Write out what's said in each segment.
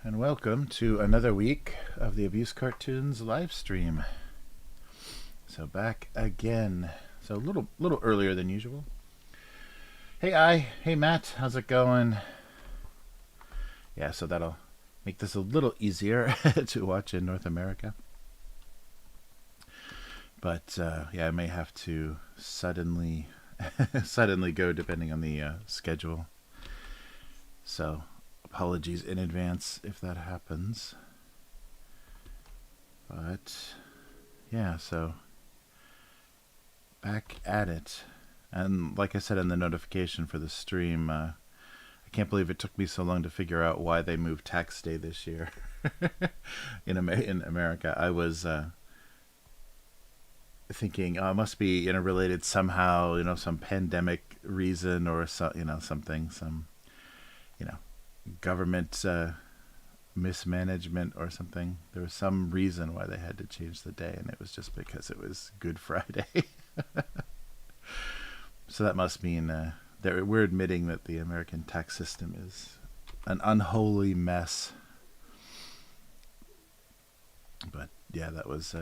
and welcome to another week of the Abuse Cartoons live stream. So back again. So a little earlier than usual. Hey Matt, how's it going? Yeah, so that'll make this a little easier to watch in North America. But yeah, I may have to suddenly go depending on the schedule. So apologies in advance if that happens. But yeah, so back at it. And like I said in the notification for the stream, I can't believe it took me so long to figure out why they moved tax day this year in America. I was thinking, oh, it must be related somehow, some pandemic reason or something, some government mismanagement or something. There was some reason why they had to change the day, and it was just because it was Good Friday. So that must mean we're admitting that the American tax system is an unholy mess. But yeah, that was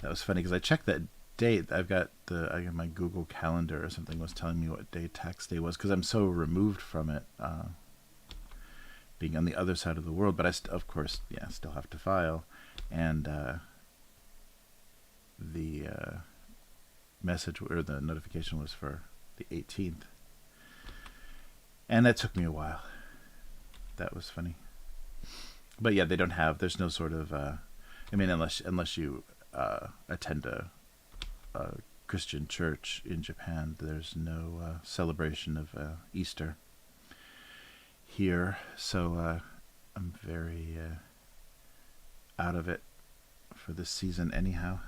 funny because I checked that date. I got my Google Calendar or something was telling me what day tax day was because I'm so removed from it, being on the other side of the world. But I of course still have to file, and the message or the notification was for the 18th, and that took me a while. That was funny. But yeah, there's no sort of unless you attend a Christian church in Japan, there's no celebration of Easter here, so I'm very out of it for this season anyhow.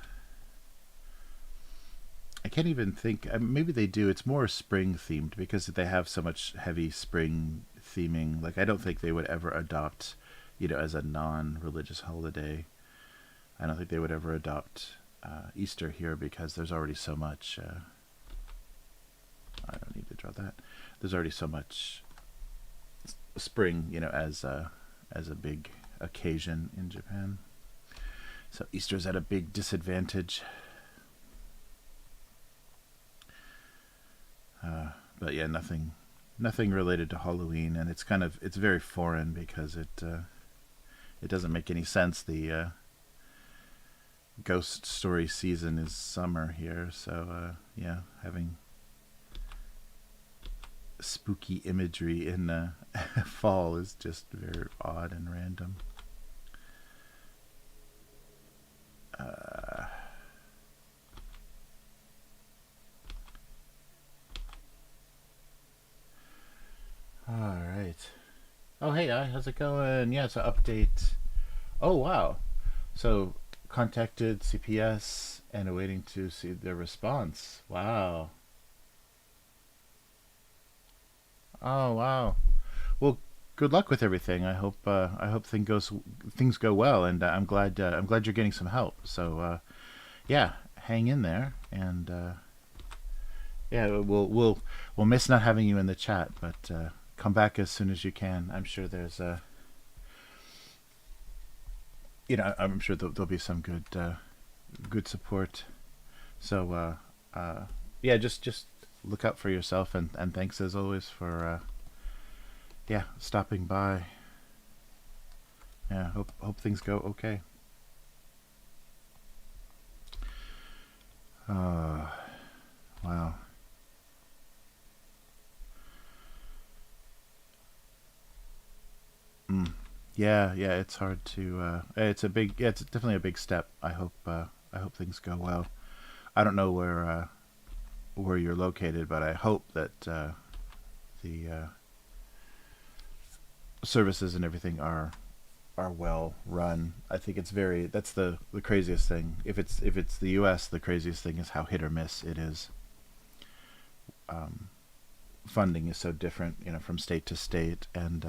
I can't even think, maybe they do, it's more spring themed because they have so much heavy spring theming. Like I don't think they would ever adopt, as a non-religious holiday. I don't think they would ever adopt Easter here because there's already so much. I don't need to draw that. There's already so much spring, as a big occasion in Japan. So Easter's at a big disadvantage. But yeah, nothing related to Halloween, and it's very foreign because it doesn't make any sense. The ghost story season is summer here, so yeah, having spooky imagery in fall is just very odd and random. All right. Oh, hey, how's it going? Yeah, it's an update. Oh, wow. So contacted CPS and awaiting to see their response. Wow. Oh, wow. Well, good luck with everything. I hope things go well, and I'm glad you're getting some help. So yeah, hang in there, and yeah, we'll miss not having you in the chat, but come back as soon as you can. I'm sure there's I'm sure there'll be some good support. So yeah, just look out for yourself, and thanks as always for stopping by. Yeah, hope things go okay. Wow. Yeah, it's hard to. It's definitely a big step. I hope things go well. I don't know where you're located, but I hope that the services and everything are well run. I think that's the craziest thing. If it's the U.S., the craziest thing is how hit or miss it is. Funding is so different, from state to state, and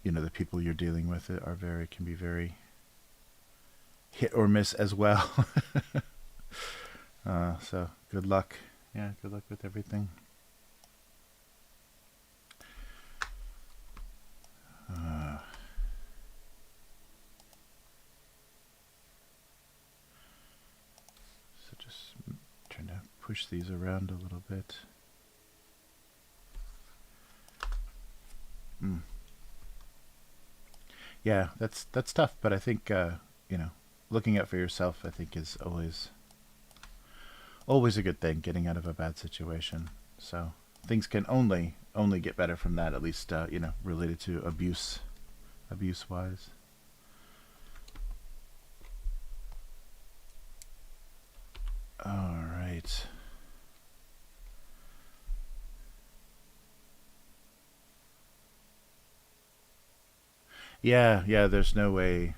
the people you're dealing with can be very hit or miss as well. So good luck. Yeah, good luck with everything. push these around a little bit. Yeah, that's tough, but I think you know, looking out for yourself, I think, is always a good thing. Getting out of a bad situation, so things can only get better from that. At least you know, related to abuse wise. All right. Yeah. There's no way.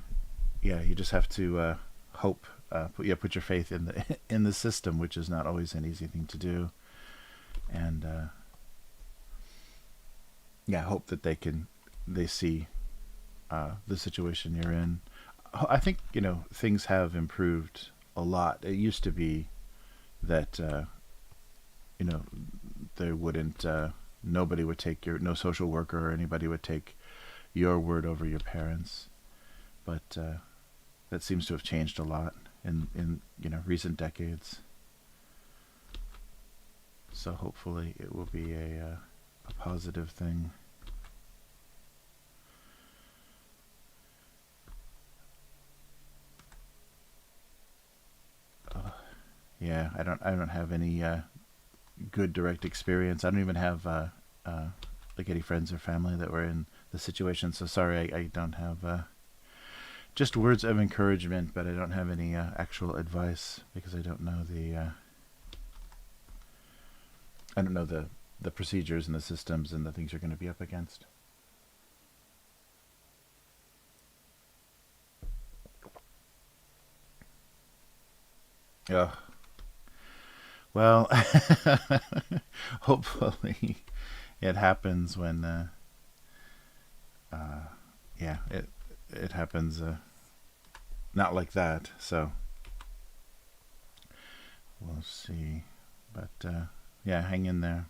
Yeah, you just have to hope. Put your faith in the in the system, which is not always an easy thing to do, and yeah, hope that they see the situation you're in. I think, you know, things have improved a lot. It used to be that you know, there wouldn't nobody would take your no social worker or anybody would take your word over your parents, but that seems to have changed a lot in you know, recent decades. So hopefully it will be a positive thing. Yeah, I don't have any good direct experience. I don't even have like any friends or family that were in the situation. So sorry, I don't have just words of encouragement, but I don't have any actual advice because I don't know the procedures and the systems and the things you're going to be up against. Yeah. Well, hopefully it happens when yeah, it happens not like that. So we'll see. But yeah, hang in there.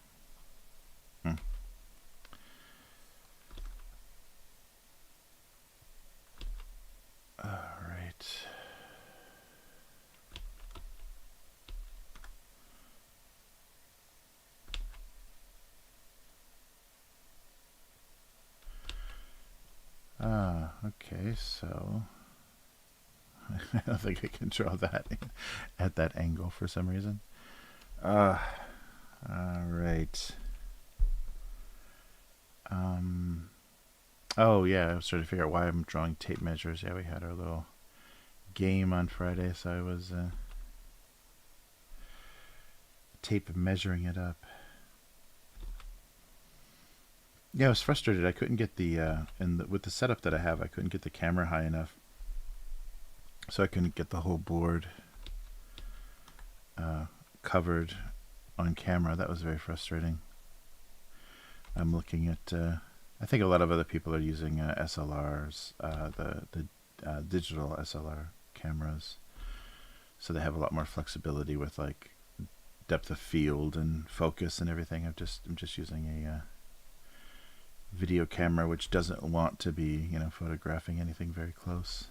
Hmm. All right. Okay, so I don't think I can draw that at that angle for some reason. All right. Oh yeah, I was trying to figure out why I'm drawing tape measures. Yeah, we had our little game on Friday, so I was tape measuring it up. Yeah, I was frustrated. I couldn't get with the setup that I have, I couldn't get the camera high enough, so I couldn't get the whole board covered on camera. That was very frustrating. I'm looking at. I think a lot of other people are using SLRs, the digital SLR cameras, so they have a lot more flexibility with like depth of field and focus and everything. I'm just using a video camera which doesn't want to be, you know, photographing anything very close.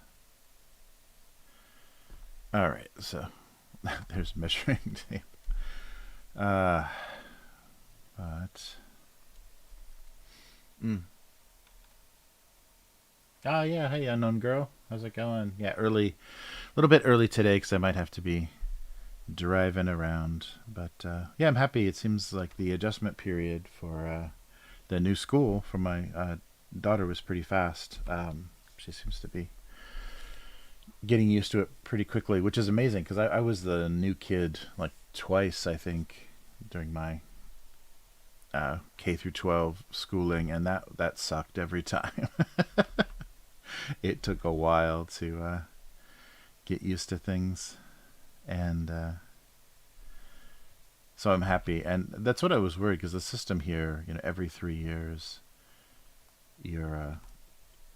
All right, so there's measuring tape. But oh yeah, hey unknown girl, how's it going? Yeah, early, a little bit early today because I might have to be driving around. But yeah, I'm happy. It seems like the adjustment period for the new school for my daughter was pretty fast. She seems to be getting used to it pretty quickly, which is amazing because I was the new kid like twice, I think, during my K through 12 schooling, and that sucked every time. It took a while to get used to things, and so I'm happy. And that's what I was worried because the system here, you know, every 3 years, you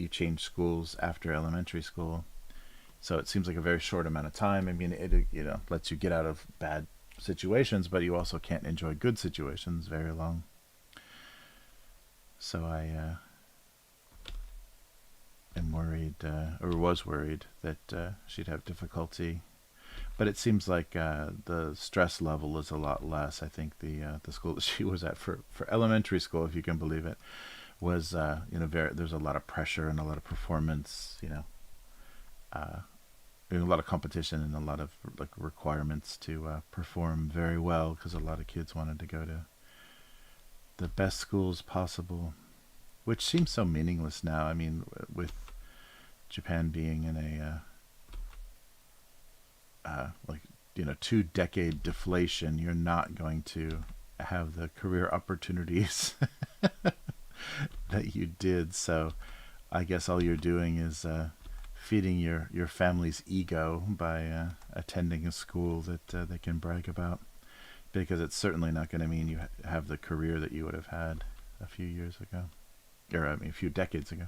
change schools after elementary school, so it seems like a very short amount of time. I mean, it, you know, lets you get out of bad situations, but you also can't enjoy good situations very long. So I am worried, or was worried, that she'd have difficulty. But it seems like the stress level is a lot less. I think the school that she was at for elementary school, if you can believe it, was very, there's a lot of pressure and a lot of performance, uh, a lot of competition and a lot of like requirements to perform very well, because a lot of kids wanted to go to the best schools possible, which seems so meaningless now. I mean, with Japan being in a like 2-decade deflation, you're not going to have the career opportunities that you did. So I guess all you're doing is feeding your family's ego by attending a school that they can brag about, because it's certainly not going to mean you have the career that you would have had a few years ago, or I mean a few decades ago.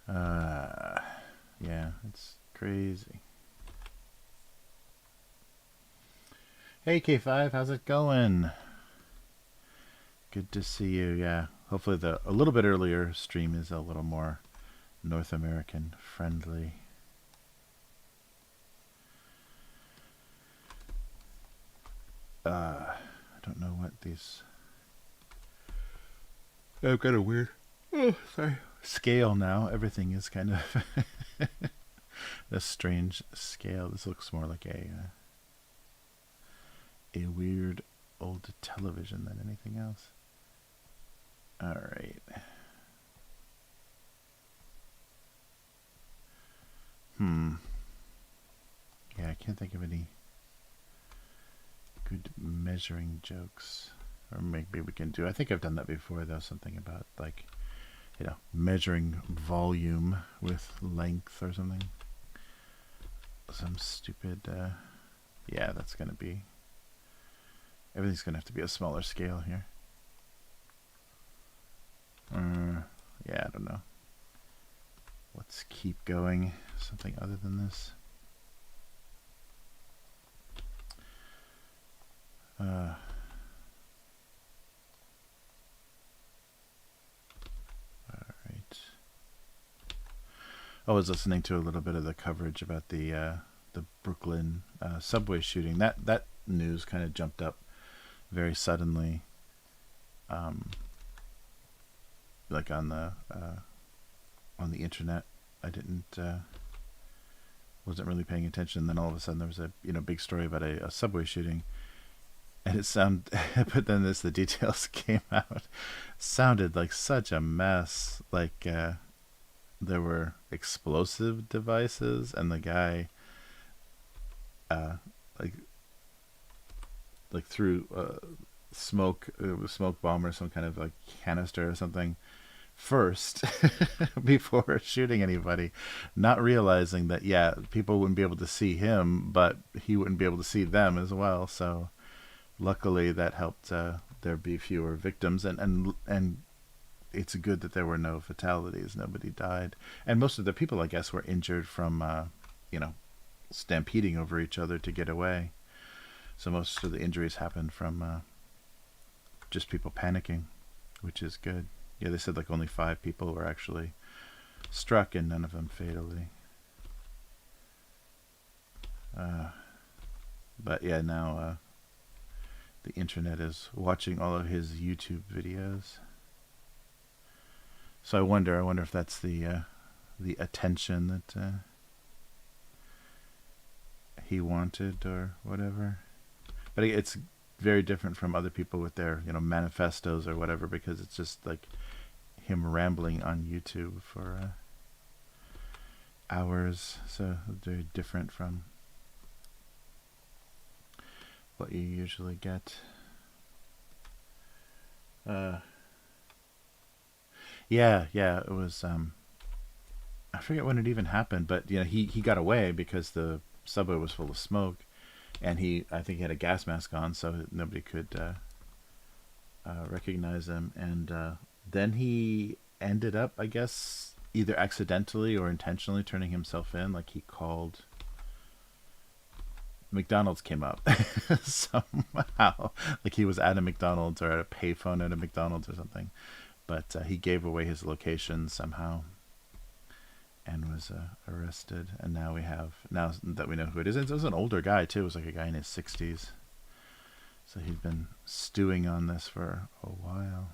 Yeah, it's crazy. Hey K5, how's it going? Good to see you. Yeah, hopefully the a little bit earlier stream is a little more North American friendly. I don't know what these. I've got a weird scale now. Everything is kind of a strange scale. This looks more like a weird old television than anything else. All right. Yeah, I can't think of any good measuring jokes. Or maybe we can do. I think I've done that before, though. Something about like, measuring volume with length or something. Some stupid. Yeah, that's gonna be. Everything's gonna have to be a smaller scale here. Yeah, I don't know. Let's keep going. Something other than this. All right. I was listening to a little bit of the coverage about the Brooklyn subway shooting. That news kind of jumped up very suddenly, like on the internet. I wasn't really paying attention. Then all of a sudden there was a big story about a subway shooting, and but then the details came out. Sounded like such a mess. Like there were explosive devices, and the guy like threw smoke bomb or some kind of like canister or something first before shooting anybody, not realizing that people wouldn't be able to see him, but he wouldn't be able to see them as well. So luckily that helped there be fewer victims, and it's good that there were no fatalities. Nobody died, and most of the people, I guess, were injured from stampeding over each other to get away. So most of the injuries happened from just people panicking, which is good. Yeah, they said like only 5 people were actually struck, and none of them fatally. But yeah, now the internet is watching all of his YouTube videos. So I wonder if that's the attention that he wanted or whatever. But it's very different from other people with their manifestos or whatever, because it's just like him rambling on YouTube for hours. So very different from what you usually get. Yeah, it was I forget when it even happened, but he got away because the subway was full of smoke, and I think he had a gas mask on, so nobody could recognize him. And then he ended up, I guess, either accidentally or intentionally turning himself in. Like he called McDonald's, came up somehow, like he was at a McDonald's or at a payphone at a McDonald's or something. But he gave away his location somehow, and was arrested. And now that we know who it is, it was an older guy too. It was like a guy in his 60s. So he'd been stewing on this for a while.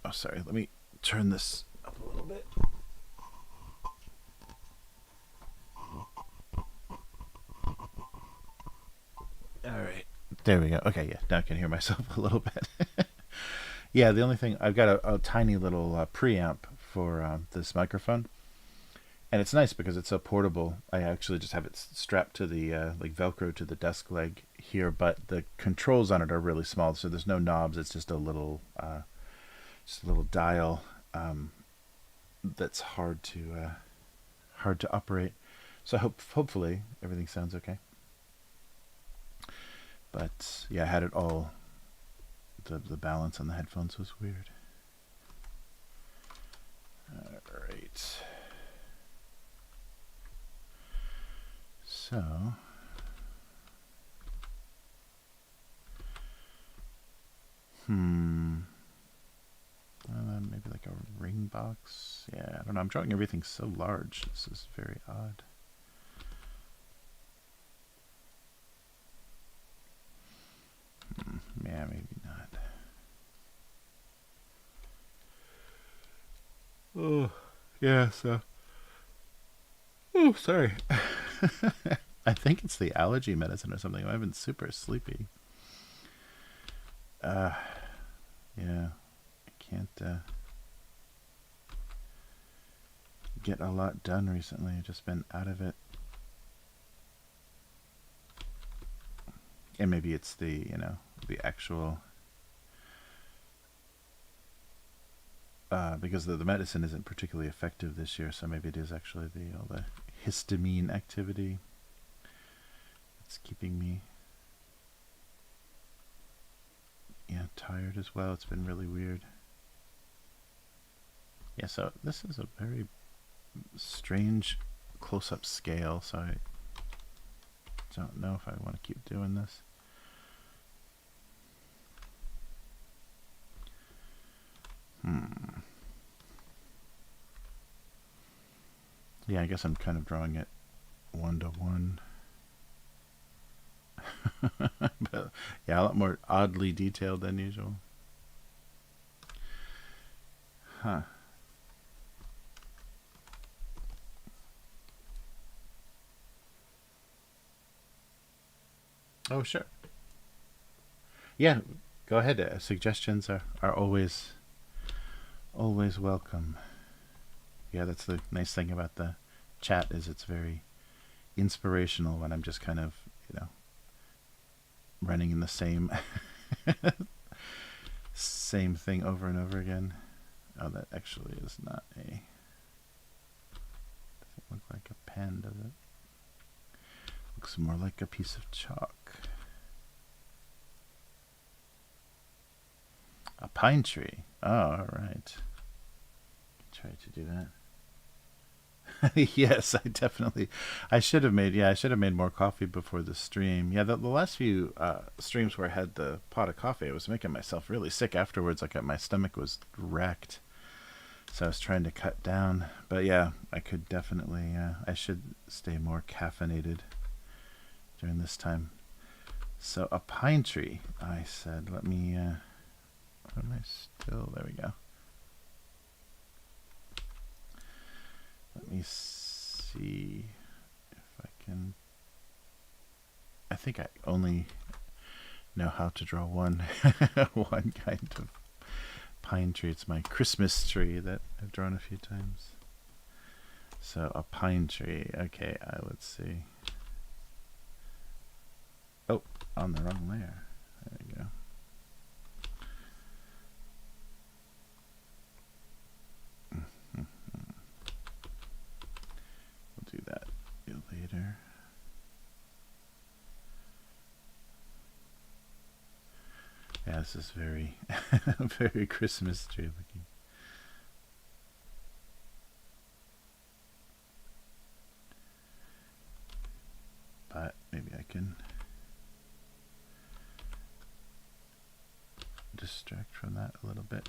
Oh, sorry. Let me turn this up a little bit. All right. There we go. Okay, yeah. Now I can hear myself a little bit. Yeah, the only thing, I've got a tiny little preamp for this microphone. And it's nice because it's so portable. I actually just have it strapped to the, like Velcro to the desk leg here, but the controls on it are really small, so there's no knobs. It's just a little dial that's hard to operate. So hopefully everything sounds okay. But yeah, I had it all. The balance on the headphones was weird. All right. So maybe like a ring box. Yeah, I don't know. I'm drawing everything so large. This is very odd. Yeah, maybe not. Oh, yeah, so. Oh, sorry. I think it's the allergy medicine or something. I've been super sleepy. Yeah, I can't get a lot done recently. I've just been out of it. And maybe it's the actual because the medicine isn't particularly effective this year, so maybe it is actually all the histamine activity that's keeping me tired as well. It's been really weird. Yeah, so this is a very strange close-up scale, so I don't know if I want to keep doing this. Yeah, I guess I'm kind of drawing it 1-to-1. But yeah, a lot more oddly detailed than usual. Huh. Oh, sure. Yeah, go ahead. Suggestions are always welcome. Yeah, that's the nice thing about the chat, is it's very inspirational when I'm just kind of, running in the same same thing over and over again. Oh, that actually is not a, doesn't look like a pen, does it? Looks more like a piece of chalk. A pine tree. Oh, all right. Try to do that. Yes, I should have made more coffee before the stream. Yeah, the last few streams where I had the pot of coffee, I was making myself really sick afterwards. Like my stomach was wrecked. So I was trying to cut down. But yeah, I could definitely, I should stay more caffeinated during this time. So a pine tree, I said. Let me, what am I still, there we go. Let me see if I can. I think I only know how to draw one one kind of pine tree. It's my Christmas tree that I've drawn a few times. So a pine tree. Okay, let's see. Oh, on the wrong layer. There we go. Do that later. Yeah, this is very, very Christmas tree looking. But maybe I can distract from that a little bit.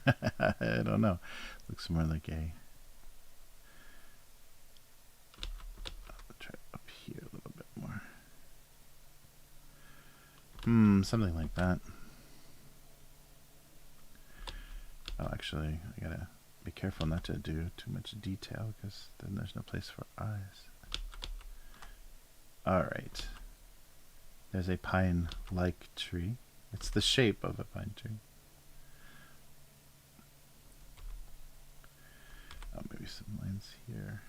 I don't know. Looks more like a... I'll try up here a little bit more. Something like that. Oh, actually, I gotta be careful not to do too much detail, because then there's no place for eyes. Alright. There's a pine-like tree. It's the shape of a pine tree. Oh, maybe some lines here.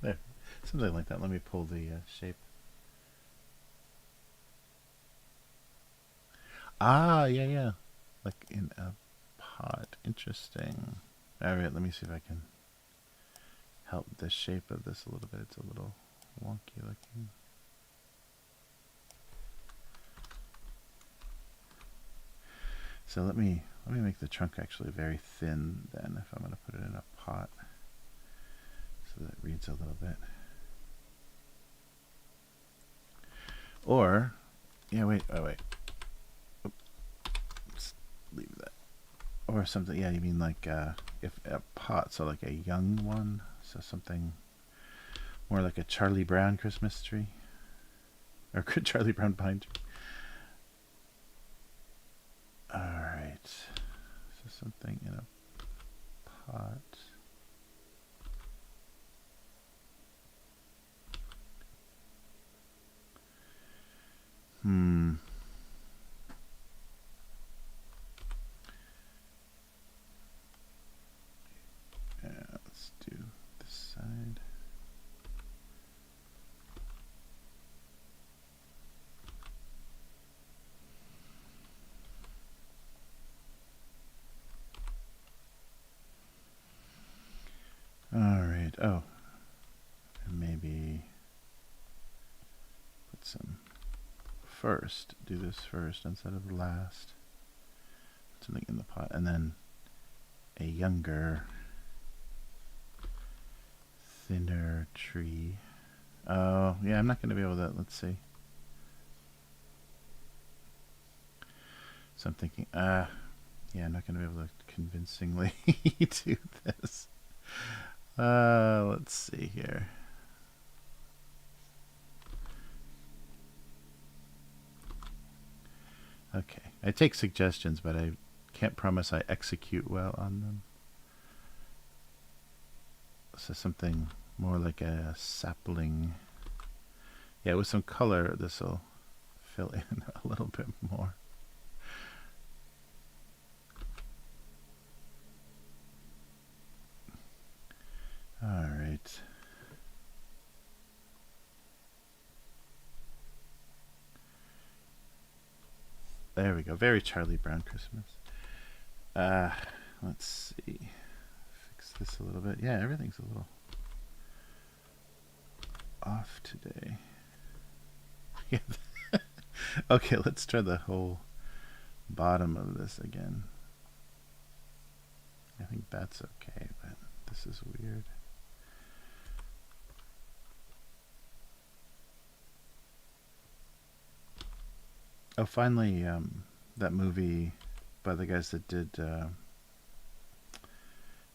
There. Something like that. Let me pull the shape. Ah, yeah. Like in a pot. Interesting. Alright, let me see if I can help the shape of this a little bit. It's a little wonky looking. So let me make the trunk actually very thin then, if I'm going to put it in a pot, so that it reads a little bit. Or, yeah, wait. Oops, let's leave that. Or something, yeah, you mean like if a pot, so like a young one, so something more like a Charlie Brown Christmas tree, or Charlie Brown pine tree. Alright, so something in a pot. Yeah, let's do this side. Alright, oh, and maybe put some first, do this first instead of last. Put something in the pot, and then a younger, thinner tree. Oh, yeah, I'm not going to be able to, let's see. So I'm thinking, yeah, I'm not going to be able to convincingly do this. Let's see here. Okay, I take suggestions, but I can't promise I execute well on them. So something more like a sapling. Yeah, with some color, this will fill in a little bit more. All right. There we go. Very Charlie Brown Christmas. Let's see. Fix this a little bit. Yeah, everything's a little off today. Okay, let's try the whole bottom of this again. I think that's okay, but this is weird. Oh, finally, that movie by the guys that did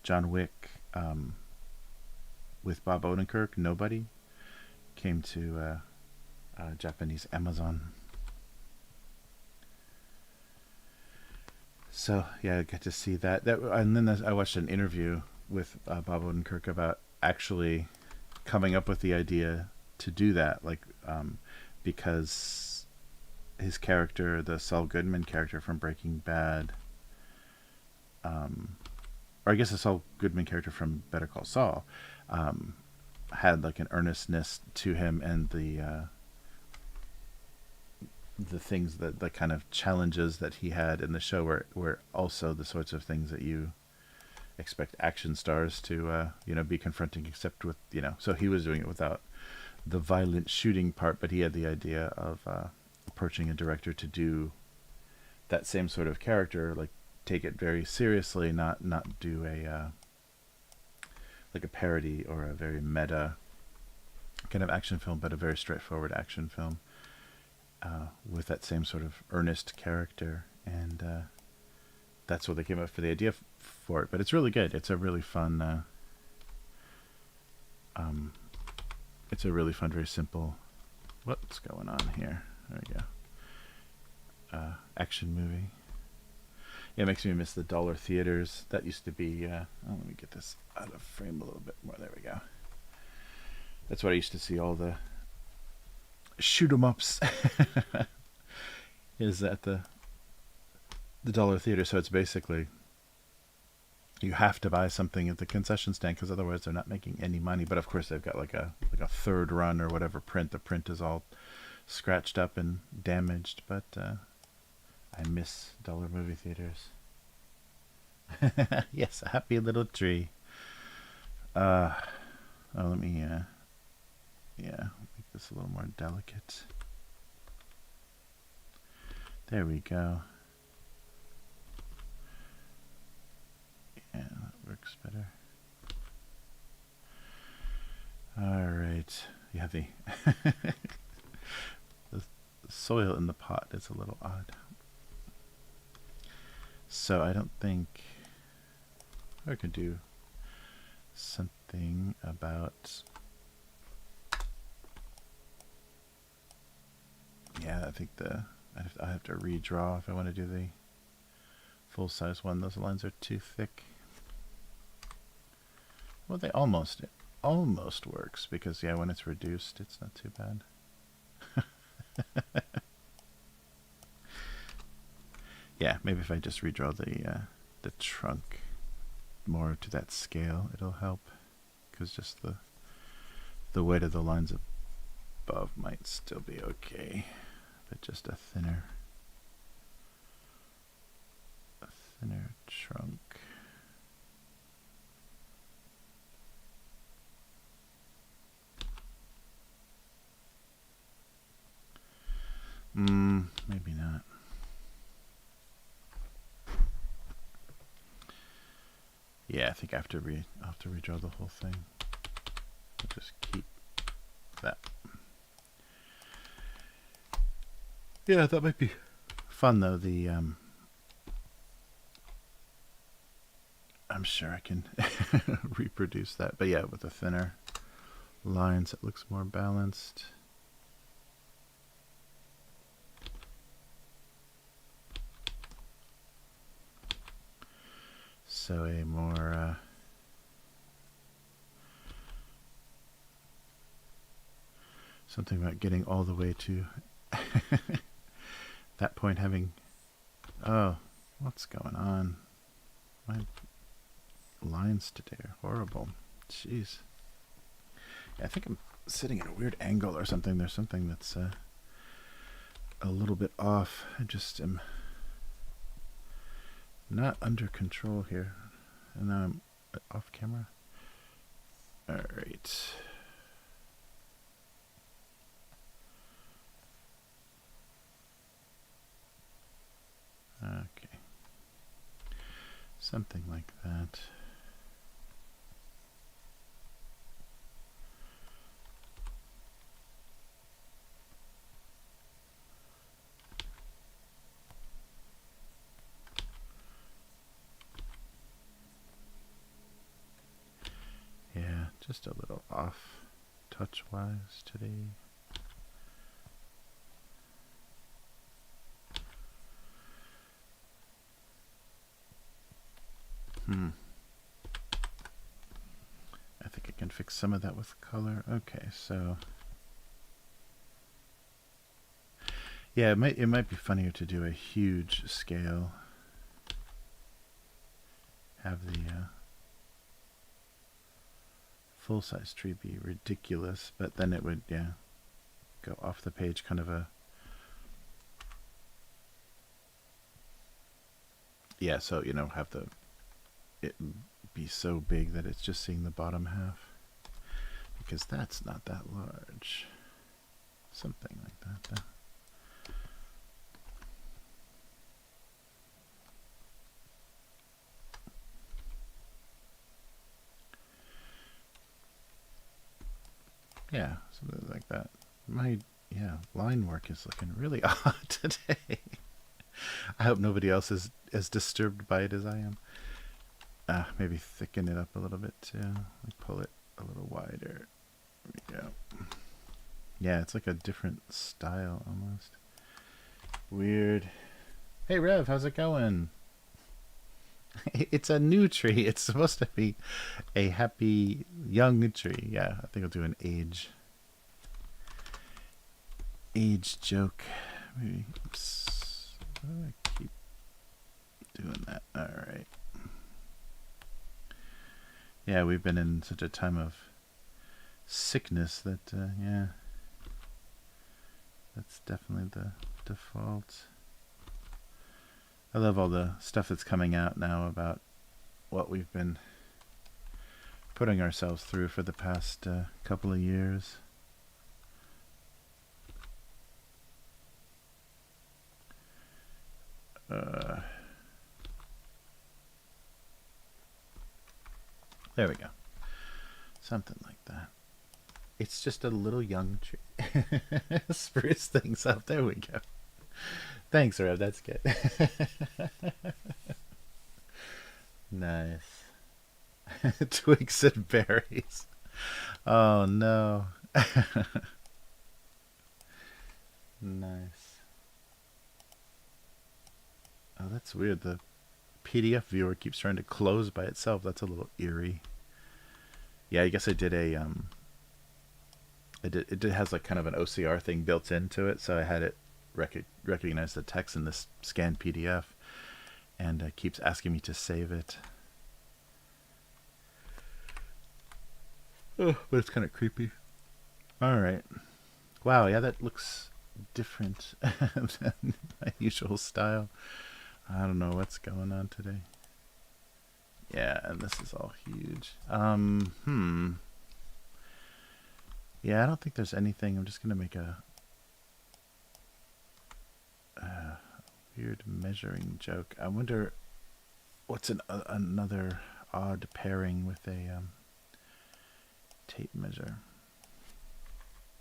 John Wick with Bob Odenkirk, Nobody, came to Japanese Amazon. So yeah, I got to see that. And then I watched an interview with Bob Odenkirk about actually coming up with the idea to do that, like because his character, the Saul Goodman character from Breaking Bad, or I guess the Saul Goodman character from Better Call Saul, had like an earnestness to him, and the things that the kind of challenges that he had in the show were also the sorts of things that you expect action stars to be confronting, except with so he was doing it without the violent shooting part, but he had the idea of approaching a director to do that same sort of character, like take it very seriously, not do a like a parody or a very meta kind of action film, but a very straightforward action film with that same sort of earnest character. And that's what they came up for the idea for it. But it's really good. It's a really fun. It's a really fun, very simple. What's going on here? There we go. Action movie. Yeah, it makes me miss the dollar theaters. That used to be. Let me get this out of frame a little bit more. There we go. That's what I used to see all the shoot 'em ups. Is at the dollar theater. So it's basically you have to buy something at the concession stand because otherwise they're not making any money. But of course they've got like a third run or whatever print. The print is all scratched up and damaged. But I miss dollar movie theaters. Yes, a happy little tree. Let me make this a little more delicate. There we go. Yeah, that works better. All right. Yeah, the soil in the pot is a little odd. So I don't think I could do something about. Yeah, I think I have to redraw if I want to do the full size one. Those lines are too thick. Well, it almost works because yeah, when it's reduced, it's not too bad. Yeah, maybe if I just redraw the trunk more to that scale, it'll help. Because just the weight of the lines above might still be okay, but just a thinner trunk. Maybe not. Yeah, I think I have to redraw the whole thing. I'll just keep that. Yeah, that might be fun though. I'm sure I can reproduce that, but yeah, with the thinner lines, it looks more balanced. So a more something about getting all the way to that point, having what's going on? My lines today are horrible. Jeez. Yeah, I think I'm sitting at a weird angle or something. There's something that's a little bit off. I just am not under control here. And now I'm off camera. Alright. Okay. Something like that. Yeah, just a little off touch-wise today. I think I can fix some of that with color. Okay, so yeah, it might be funnier to do a huge scale. Have the full-size tree be ridiculous, but then it would go off the page, kind of a so have it be so big that it's just seeing the bottom half, because that's not that large. Something like that though. Yeah, something like that. My line work is looking really odd today. I hope nobody else is as disturbed by it as I am. Maybe thicken it up a little bit too. Like pull it a little wider. There we go. Yeah, it's like a different style almost. Weird. Hey Rev, how's it going? It's a new tree. It's supposed to be a happy young tree. Yeah, I think I'll do an age joke. Maybe. Oops. Why do I keep doing that? All right. Yeah, we've been in such a time of sickness that, yeah, that's definitely the default. I love all the stuff that's coming out now about what we've been putting ourselves through for the past couple of years. There we go. Something like that. It's just a little young tree. Spruce things up. There we go. Thanks, Rev. That's good. Nice. Twigs and berries. Oh, no. Nice. Oh, that's weird. The PDF viewer keeps trying to close by itself. That's a little eerie. Yeah, I guess I did a it has like kind of an OCR thing built into it, so I had it recognize the text in this scanned PDF, and it keeps asking me to save it. Oh, but it's kind of creepy. All right. Wow, yeah, that looks different than my usual style. I don't know what's going on today. Yeah, and this is all huge. Yeah, I don't think there's anything. I'm just going to make a weird measuring joke. I wonder what's another odd pairing with a tape measure.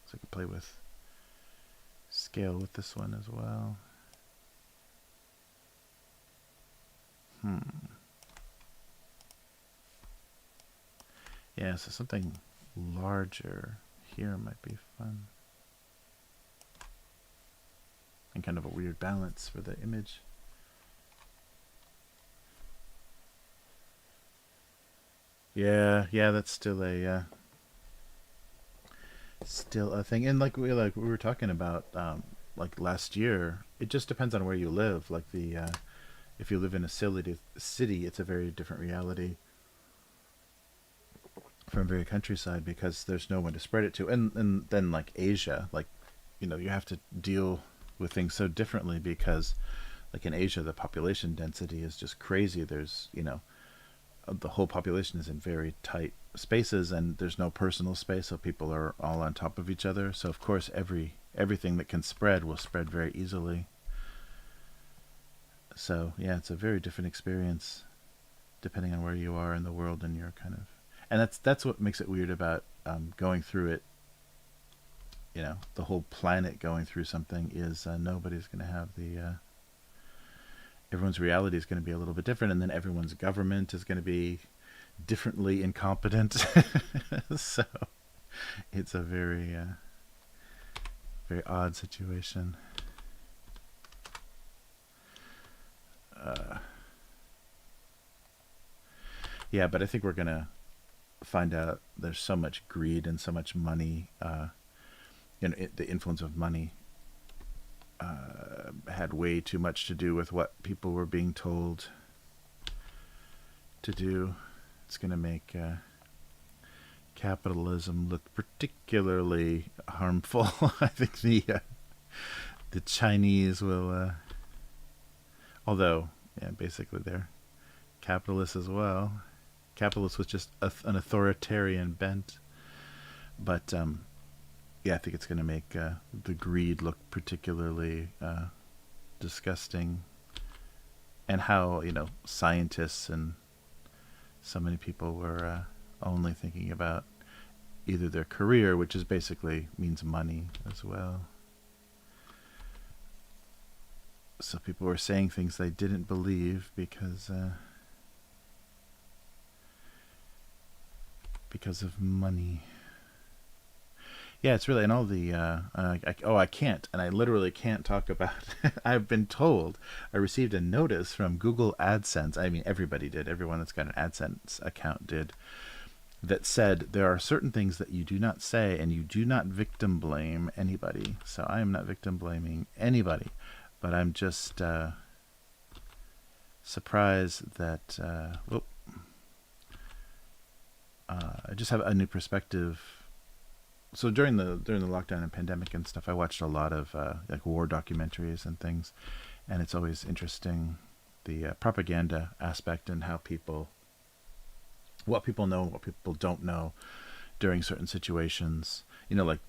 So I could play with scale with this one as well. Yeah, so something larger here might be fun. And kind of a weird balance for the image. Yeah, that's still a thing. And like we were talking about like last year, it just depends on where you live. Like if you live in a city, it's a very different reality from very countryside, because there's no one to spread it to. And then like Asia, like, you know, you have to deal with things so differently, because like in Asia the population density is just crazy. There's, you know, the whole population is in very tight spaces, and there's no personal space, so people are all on top of each other. So of course everything that can spread will spread very easily. So yeah, it's a very different experience depending on where you are in the world, and your kind of, and that's what makes it weird about going through it. You know, the whole planet going through something is nobody's going to have the everyone's reality is going to be a little bit different, and then everyone's government is going to be differently incompetent. So it's a very very odd situation. Yeah, but I think we're going to find out there's so much greed and so much money. You know, the influence of money had way too much to do with what people were being told to do. It's going to make capitalism look particularly harmful. I think the Chinese will, although yeah, basically they're capitalists as well. Capitalists with just an authoritarian bent, but yeah, I think it's going to make the greed look particularly disgusting, and how, you know, scientists and so many people were only thinking about either their career, which is basically means money as well. So people were saying things they didn't believe because of money. Yeah, it's really, and all the I can't, and I literally can't talk about. I've been told I received a notice from Google AdSense. I mean, everybody did. Everyone that's got an AdSense account did. That said there are certain things that you do not say, and you do not victim blame anybody. So I am not victim blaming anybody, but I'm just surprised that I just have a new perspective. So during the lockdown and pandemic and stuff, I watched a lot of like war documentaries and things, and it's always interesting the propaganda aspect and how what people know, what people don't know during certain situations. Like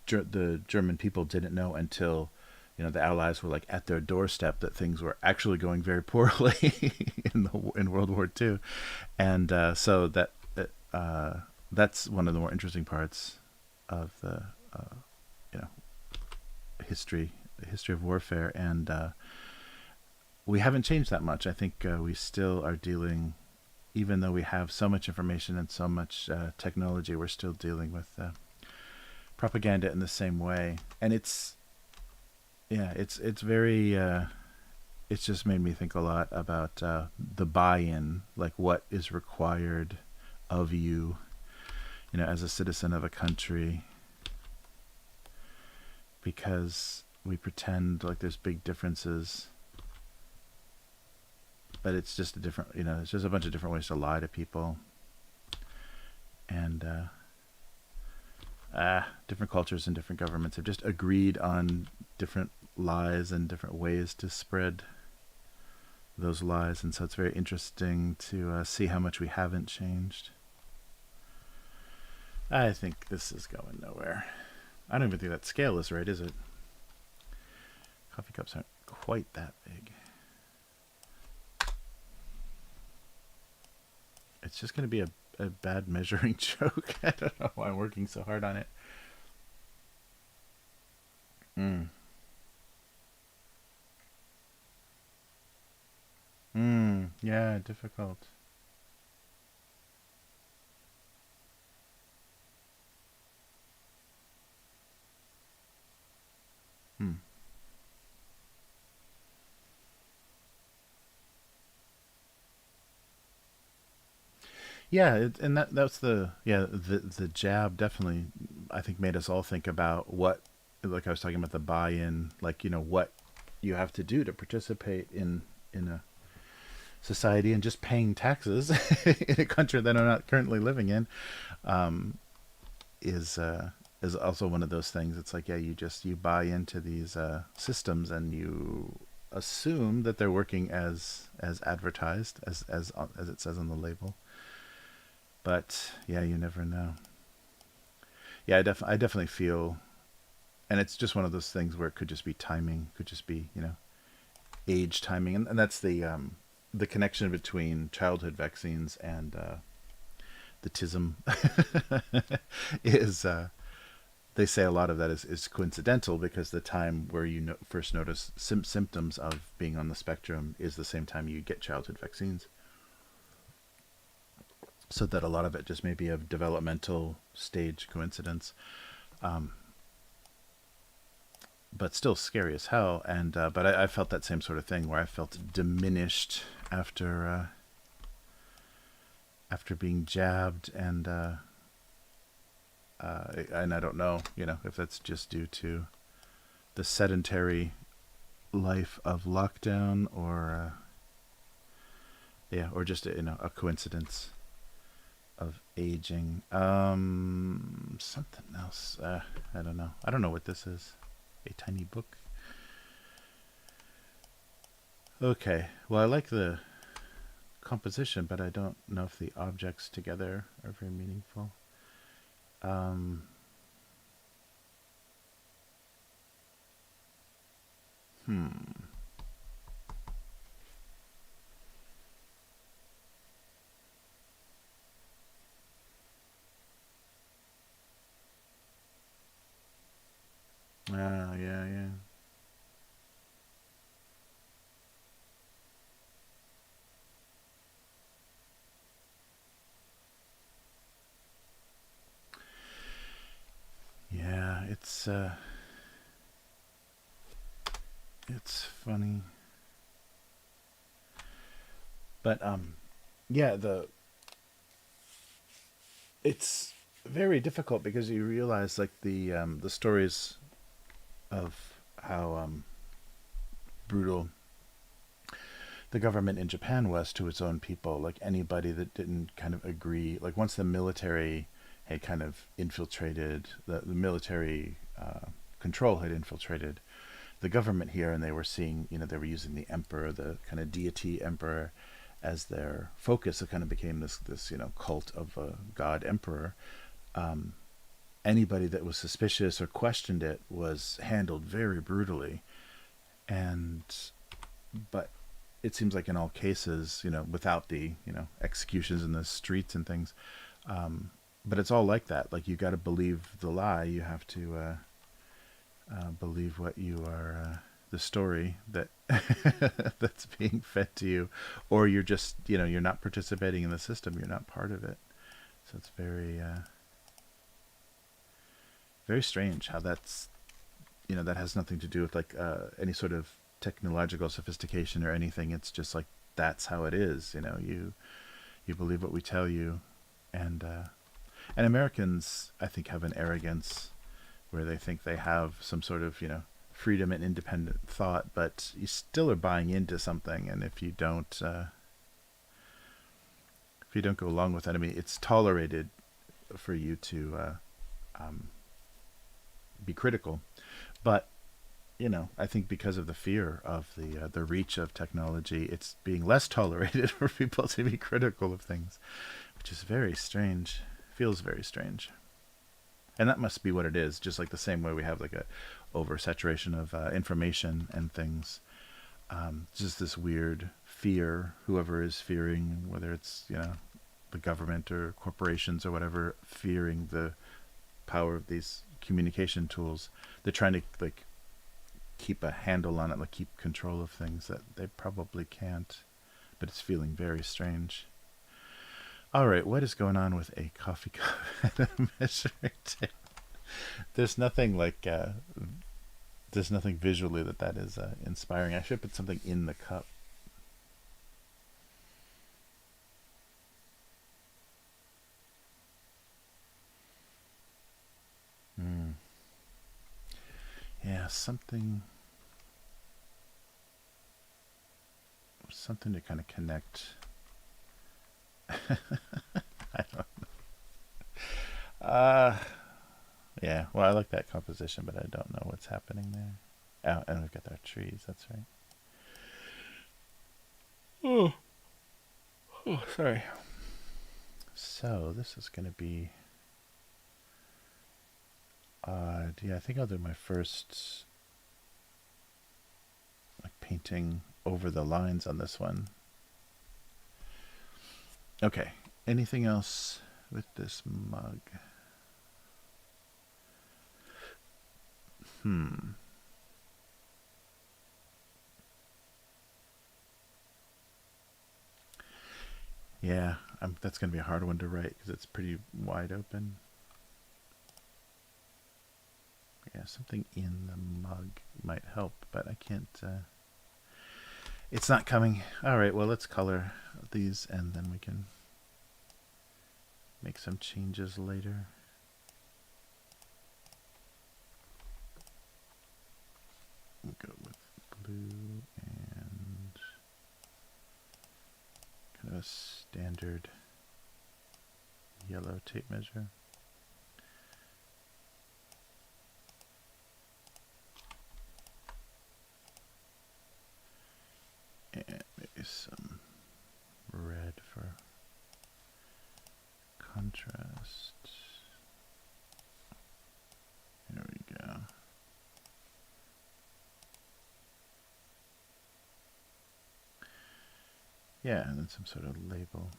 the German people didn't know until the Allies were like at their doorstep that things were actually going very poorly in World War II, and so that's one of the more interesting parts of the you know history of warfare, and we haven't changed that much. I think we still are dealing, even though we have so much information and so much technology, we're still dealing with propaganda in the same way, and it's very it's just made me think a lot about the buy-in, like what is required of you, as a citizen of a country, because we pretend like there's big differences, but it's just a different, it's just a bunch of different ways to lie to people, and different cultures and different governments have just agreed on different lies and different ways to spread those lies, and so it's very interesting to see how much we haven't changed. I think this is going nowhere. I don't even think that scale is right, is it? Coffee cups aren't quite that big. It's just going to be a bad measuring joke. I don't know why I'm working so hard on it. Yeah, difficult. Yeah, and that's the jab definitely, I think, made us all think about what, like I was talking about the buy-in, like what you have to do to participate in a society, and just paying taxes in a country that I'm not currently living in, is also one of those things. It's like, yeah, you buy into these systems, and you assume that they're working as advertised, as it says on the label. But yeah, you never know. Yeah, I definitely feel, and it's just one of those things where it could just be timing, could just be age timing, and that's the connection between childhood vaccines and the TISM is they say a lot of that is coincidental, because the time where you first notice symptoms of being on the spectrum is the same time you get childhood vaccines. So that a lot of it just may be a developmental stage coincidence, but still scary as hell. And but I felt that same sort of thing, where I felt diminished after being jabbed, and I don't know, if that's just due to the sedentary life of lockdown, or or just a coincidence of aging. Something else. I don't know. I don't know what this is. A tiny book. Okay. Well, I like the composition, but I don't know if the objects together are very meaningful. Yeah, yeah. it's funny, but yeah, it's very difficult because you realize like the stories of how brutal the government in Japan was to its own people. Like anybody that didn't kind of agree, like once the military had kind of infiltrated, the military control had infiltrated the government here, and they were seeing, they were using the emperor, the kind of deity emperor, as their focus. It kind of became this cult of a god emperor. Anybody that was suspicious or questioned it was handled very brutally, and but it seems like in all cases, without the executions in the streets and things, but it's all like that. Like you got to believe the lie. You have to believe what you are, the story that that's being fed to you, or you're just you're not participating in the system. You're not part of it. So it's very very strange how that's that has nothing to do with like any sort of technological sophistication or anything. It's just like that's how it is. You believe what we tell you, and Americans, I think, have an arrogance where they think they have some sort of freedom and independent thought, but you still are buying into something, and if you don't go along with that, I mean, it's tolerated for you to be critical, but I think because of the fear of the reach of technology, it's being less tolerated for people to be critical of things, which is very strange. Feels very strange. And that must be what it is, just like the same way we have like a oversaturation of information and things. Just this weird fear, whoever is fearing, whether it's, the government or corporations or whatever, fearing the power of these communication tools. They're trying to like keep a handle on it, like keep control of things that they probably can't, but it's feeling very strange. All right, what is going on with a coffee cup and a measuring tape? There's nothing like, there's nothing visually that is inspiring. I should put something in the cup. Yeah, something to kind of connect. I don't know. Yeah, well, I like that composition, but I don't know what's happening there. Oh, and we've got our trees, that's right. Oh, sorry. So, this is going to be odd. Yeah, I think I'll do my first like painting over the lines on this one. Okay, anything else with this mug? Yeah, that's going to be a hard one to write because it's pretty wide open. Yeah, something in the mug might help, but I can't. It's not coming. All right, well, let's color these and then we can make some changes later. We'll go with blue and kind of a standard yellow tape measure. And maybe some red for contrast. There we go. Yeah, and then some sort of label.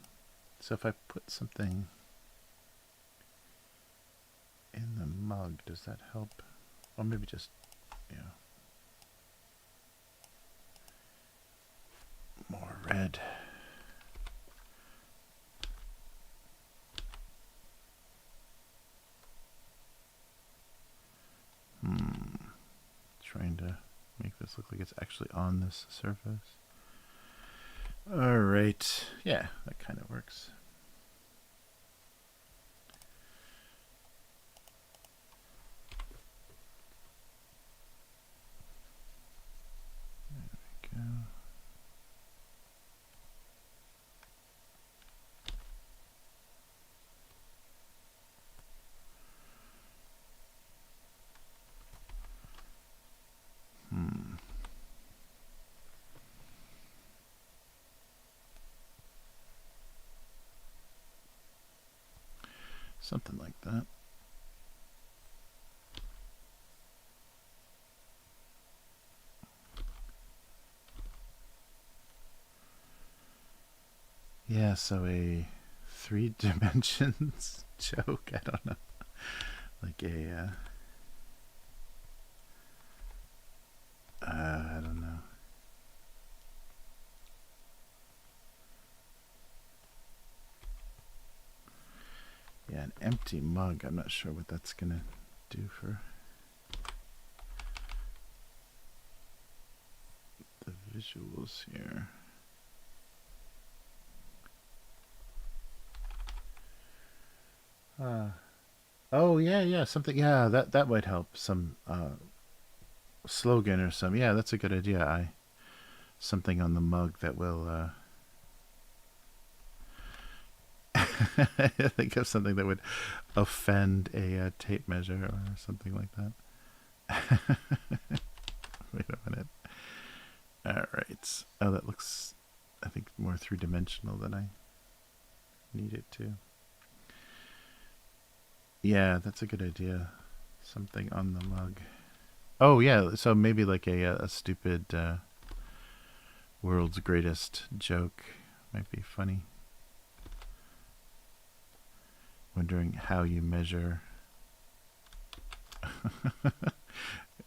So if I put something in the mug, does that help? Or maybe just, more red. trying to make this look like it's actually on this surface. Alright, yeah, that kind of works. There we go. Something like that. Yeah, so a 3 dimensions joke, I don't know. Like a, I don't know. Yeah, an empty mug. I'm not sure what that's gonna do for the visuals here. Oh yeah, something. Yeah, that might help. Some slogan or some. Yeah, that's a good idea. Something on the mug that will. Think of something that would offend a tape measure or something like that. Wait a minute. All right. Oh, that looks, I think, more 3-dimensional than I need it to. Yeah, that's a good idea. Something on the mug. Oh yeah, so maybe like a stupid world's greatest joke might be funny. Wondering how you measure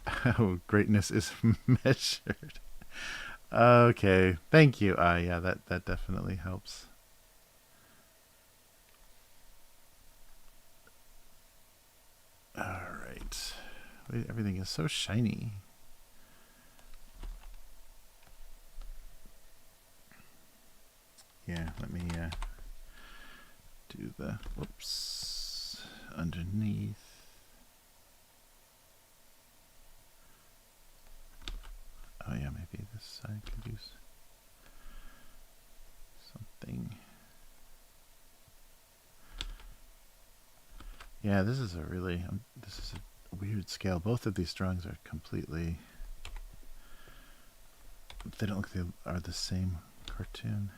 how greatness is measured. Okay, thank you. Yeah, that definitely helps. All right. Wait, everything is so shiny. Yeah, let me do the whoops underneath. Oh yeah, maybe this side could use something. Yeah, this is a really this is a weird scale. Both of these drawings are completely. They don't look like they are the same cartoon.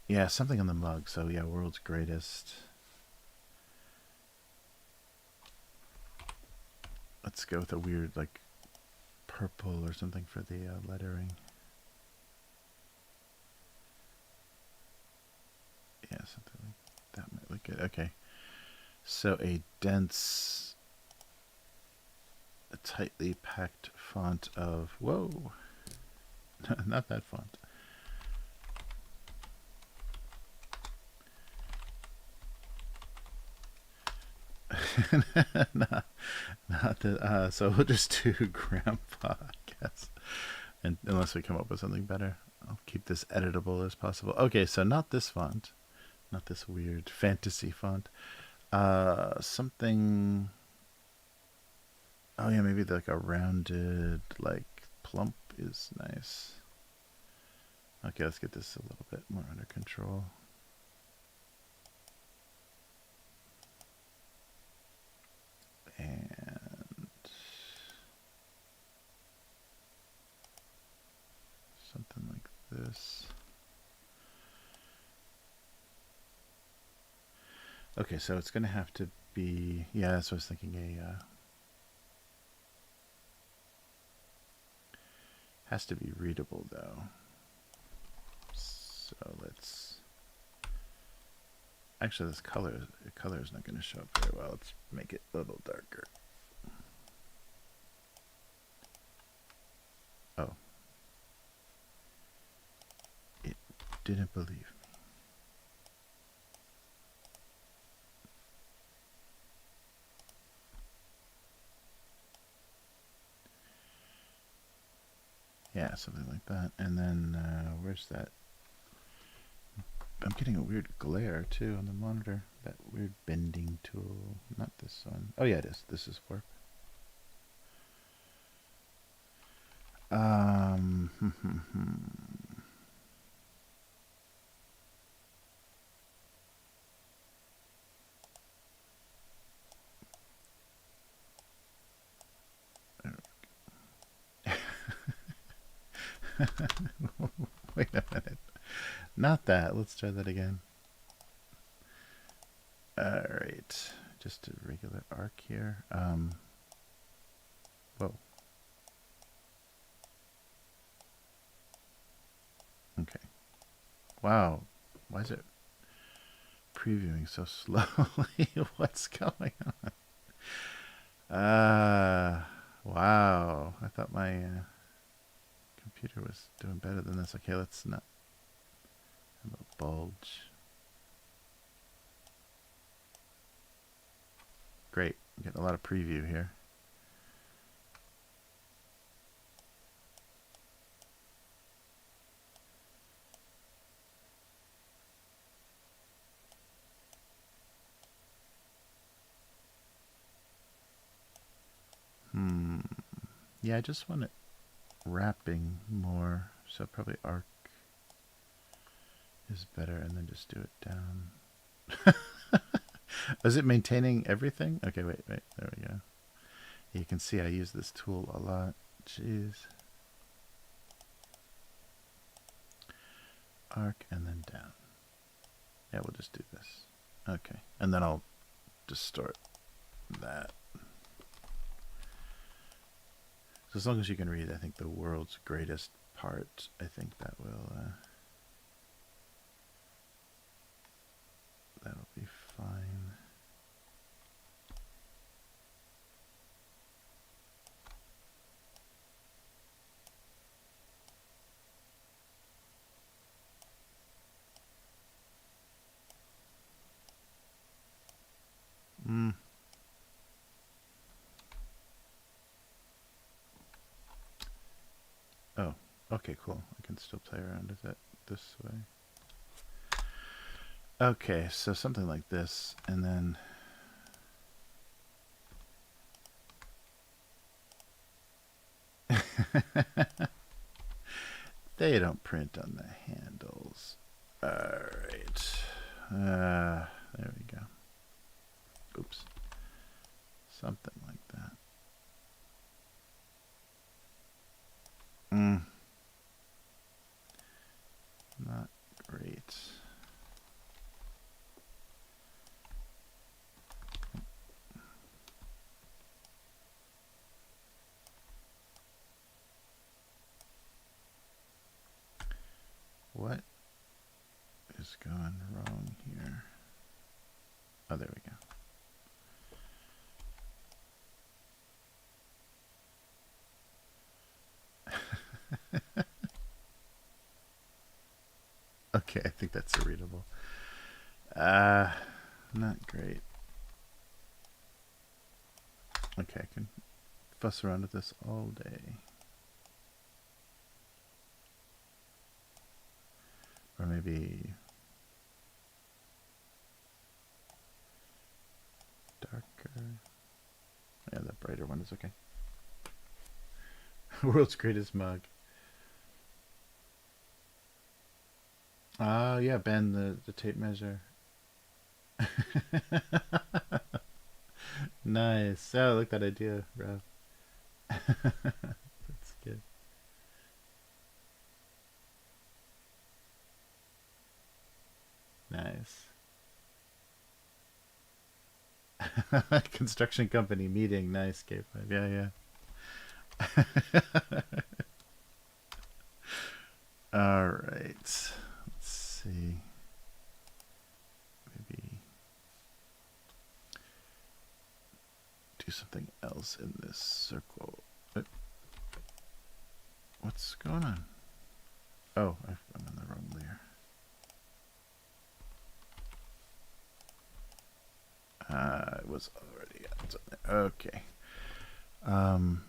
Yeah, something on the mug. So yeah, world's greatest. Let's go with a weird like purple or something for the lettering. Yeah, something like that might look good. Okay. So a dense, a tightly packed font of, whoa, not that font. not that, so we'll just do grandpa, I guess. And unless we come up with something better, I'll keep this editable as possible. Okay, so not this font, not this weird fantasy font. Something. Oh yeah, maybe like a rounded, like plump is nice. Okay, let's get this a little bit more under control. And something like this. Okay, so it's going to have to be, yeah, that's what I was thinking, has to be readable though. So let's, actually this color is not going to show up very well. Let's make it a little darker. Oh. It didn't believe me. Yeah, something like that. And then, where's that? I'm getting a weird glare, too, on the monitor. That weird bending tool. Not this one. Oh, yeah, it is. This is warp. Wait a minute. Not that. Let's try that again. Alright. Just a regular arc here. Whoa. Okay. Wow. Why is it previewing so slowly? What's going on? Wow. I thought my computer was doing better than this. Okay, let's not have a bulge. Great. I'm getting a lot of preview here. Yeah, I just want it wrapping more, so probably arc is better, and then just do it down. Is it maintaining everything? Okay, wait, there we go. You can see I use this tool a lot. Jeez. Arc and then down. Yeah, we'll just do this. Okay, and then I'll distort that. So as long as you can read, I think the world's greatest part, I think that will that'll be fine. Oh, okay, cool. I can still play around with it this way. Okay, so something like this, and then they don't print on the handles. Alright. There we go. Oops. Something like that. Not great. What is going wrong here? Oh, there we go. Okay, I think that's readable. Not great. Okay, I can fuss around with this all day. Or maybe darker. Yeah, that brighter one is okay. World's greatest mug. Yeah, bend the tape measure. Nice. Oh, I like that idea, Rob. That's good. Nice. Construction company meeting. Nice, K5. Yeah, yeah. All right. Let's see. Maybe do something else in this circle. What's going on? Oh, I'm in the wrong layer. It was already got something. Okay.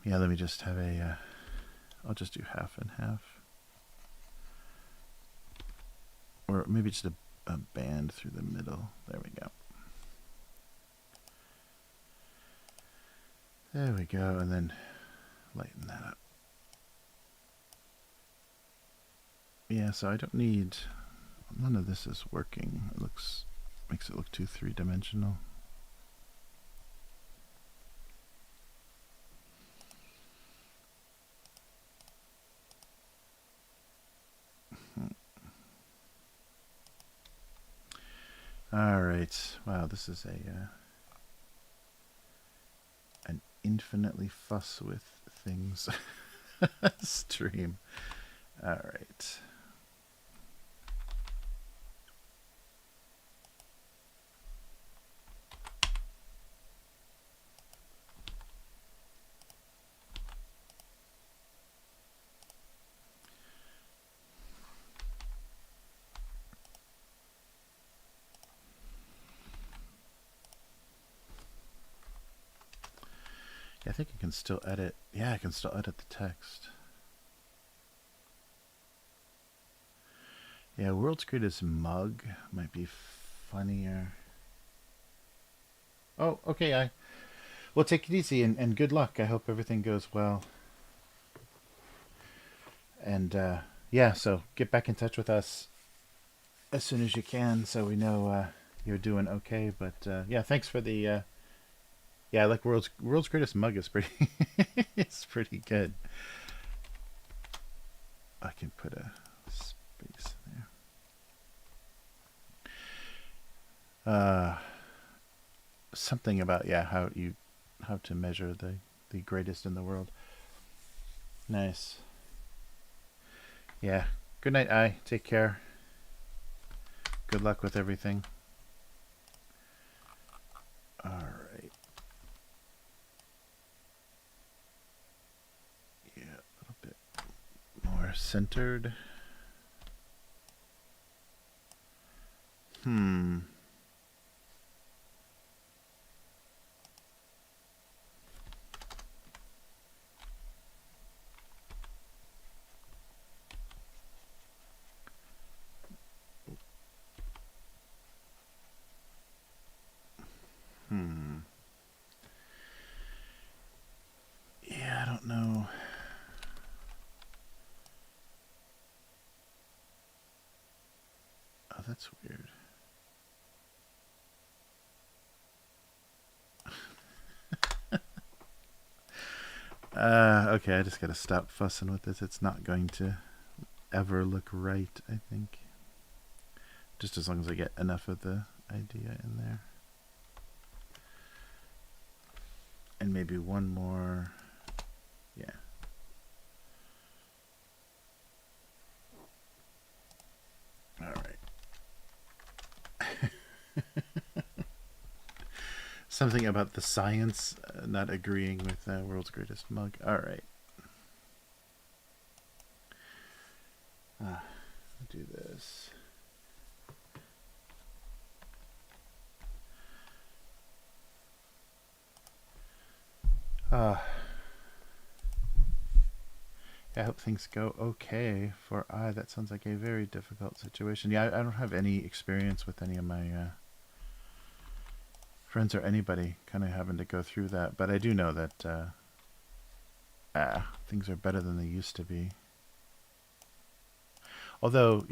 Yeah, let me just have a I'll just do half and half. Or maybe just a band through the middle. There we go. There we go, and then lighten that up. Yeah, so I don't need... None of this is working. It makes it look too three-dimensional. All right. Wow, this is an infinitely fuss with things stream. All right. I think I can still edit. Yeah, I can still edit the text. Yeah, world's greatest mug might be funnier. Oh, okay. Well, take it easy and good luck. I hope everything goes well. And yeah, so get back in touch with us as soon as you can, so we know you're doing okay. But yeah, thanks for the. Yeah, I like world's greatest mug is pretty. It's pretty good. I can put a space there. Something about how to measure the greatest in the world. Nice. Yeah. Good night, I. Take care. Good luck with everything. All right. Yeah, a little bit more centered. Yeah, I don't know. Oh, that's weird. Okay, I just gotta stop fussing with this. It's not going to ever look right, I think. Just as long as I get enough of the idea in there. And maybe one more. Yeah. All right. Something about the science not agreeing with world's greatest mug. All right. I'll do this. I hope things go okay for I. That sounds like a very difficult situation. Yeah, I don't have any experience with any of my friends or anybody kind of having to go through that, but I do know that things are better than they used to be. Although,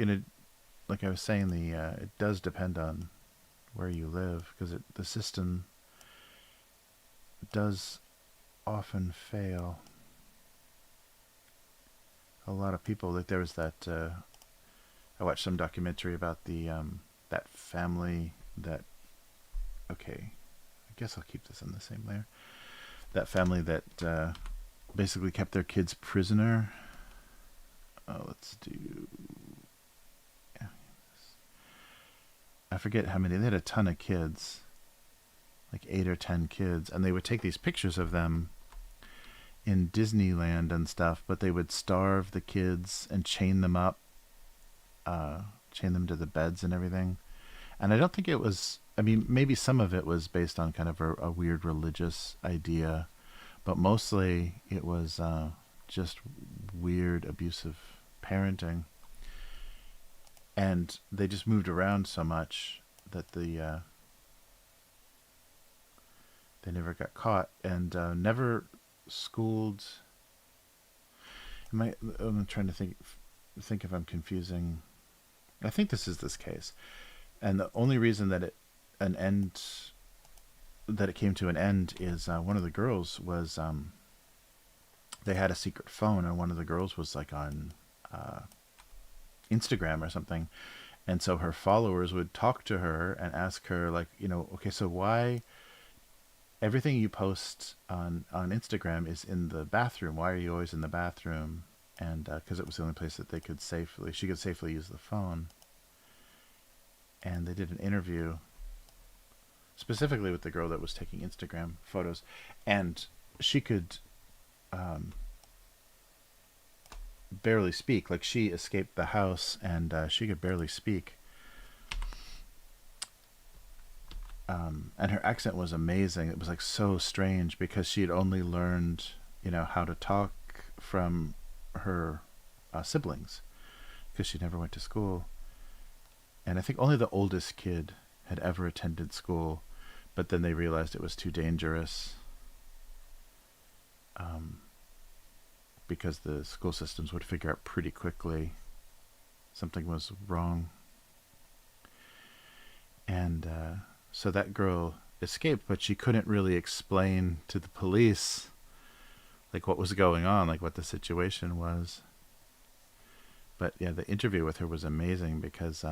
like I was saying, it does depend on where you live, because the system does often fail. A lot of people, like there was that I watched some documentary about the that family that, okay, I guess I'll keep this on the same layer. That family that basically kept their kids prisoner. Let's do, yeah, I forget how many. They had a ton of kids, like 8 or 10 kids, and they would take these pictures of them in Disneyland and stuff, but they would starve the kids and chain them up, chain them to the beds and everything. And I don't think it was, I mean, maybe some of it was based on kind of a weird religious idea, but mostly it was just weird, abusive parenting. And they just moved around so much that they never got caught, and never schooled. I'm trying to think if I'm confusing. I think this case, and the only reason that it came to an end is one of the girls was they had a secret phone, and one of the girls was like on Instagram or something, and so her followers would talk to her and ask her, like, okay, so why everything you post on Instagram is in the bathroom? Why are you always in the bathroom? And because it was the only place that she could safely use the phone. And they did an interview specifically with the girl that was taking Instagram photos, and she could barely speak. Like, she escaped the house, and she could barely speak. And her accent was amazing. It was like so strange because she had only learned, how to talk from her siblings, because she never went to school. And I think only the oldest kid had ever attended school, but then they realized it was too dangerous because the school systems would figure out pretty quickly something was wrong. And so that girl escaped, but she couldn't really explain to the police like what was going on, like what the situation was. But yeah, the interview with her was amazing because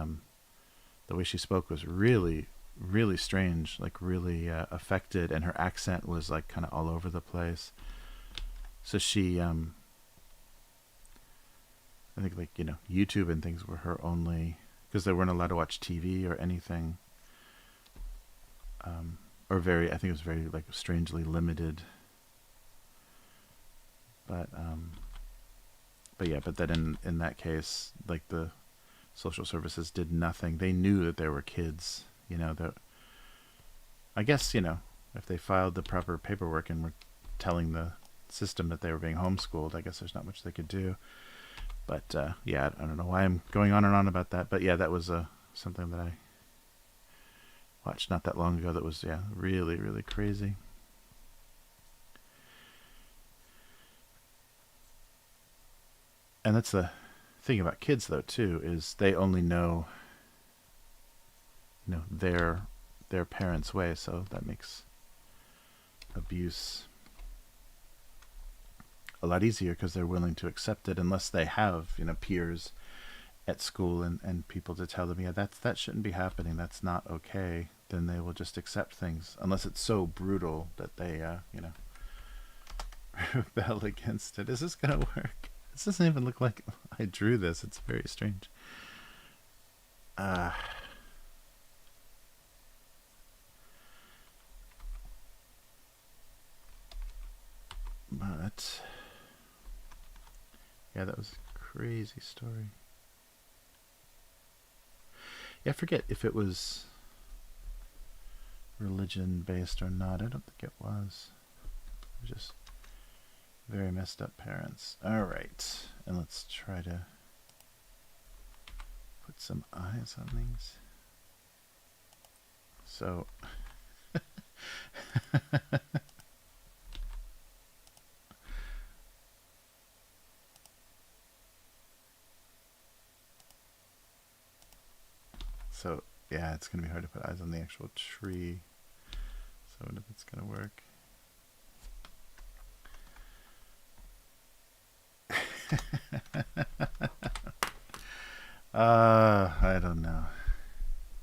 the way she spoke was really, really strange, like really affected, and her accent was like kind of all over the place. So she, I think, like, YouTube and things were her only, because they weren't allowed to watch TV or anything. Or I think it was very, like, strangely limited. But then in that case, like, the social services did nothing. They knew that there were kids, that, I guess, if they filed the proper paperwork and were telling the system that they were being homeschooled, I guess there's not much they could do. But yeah, I don't know why I'm going on and on about that. But yeah, that was something that I watched not that long ago that was, yeah, really, really crazy. And that's the thing about kids, though, too, is they only know, their parents' way, so that makes abuse a lot easier because they're willing to accept it, unless they have, peers at school and people to tell them, yeah, that shouldn't be happening, that's not okay. Then they will just accept things, unless it's so brutal that they, rebel against it. Is this gonna work? This doesn't even look like I drew this. It's very strange. But yeah, that was a crazy story. Yeah, I forget if it was religion based or not. I don't think it was. It was just very messed up parents. Alright, and let's try to put some eyes on these. So so yeah, it's gonna be hard to put eyes on the actual tree. So I wonder if it's gonna work. I don't know.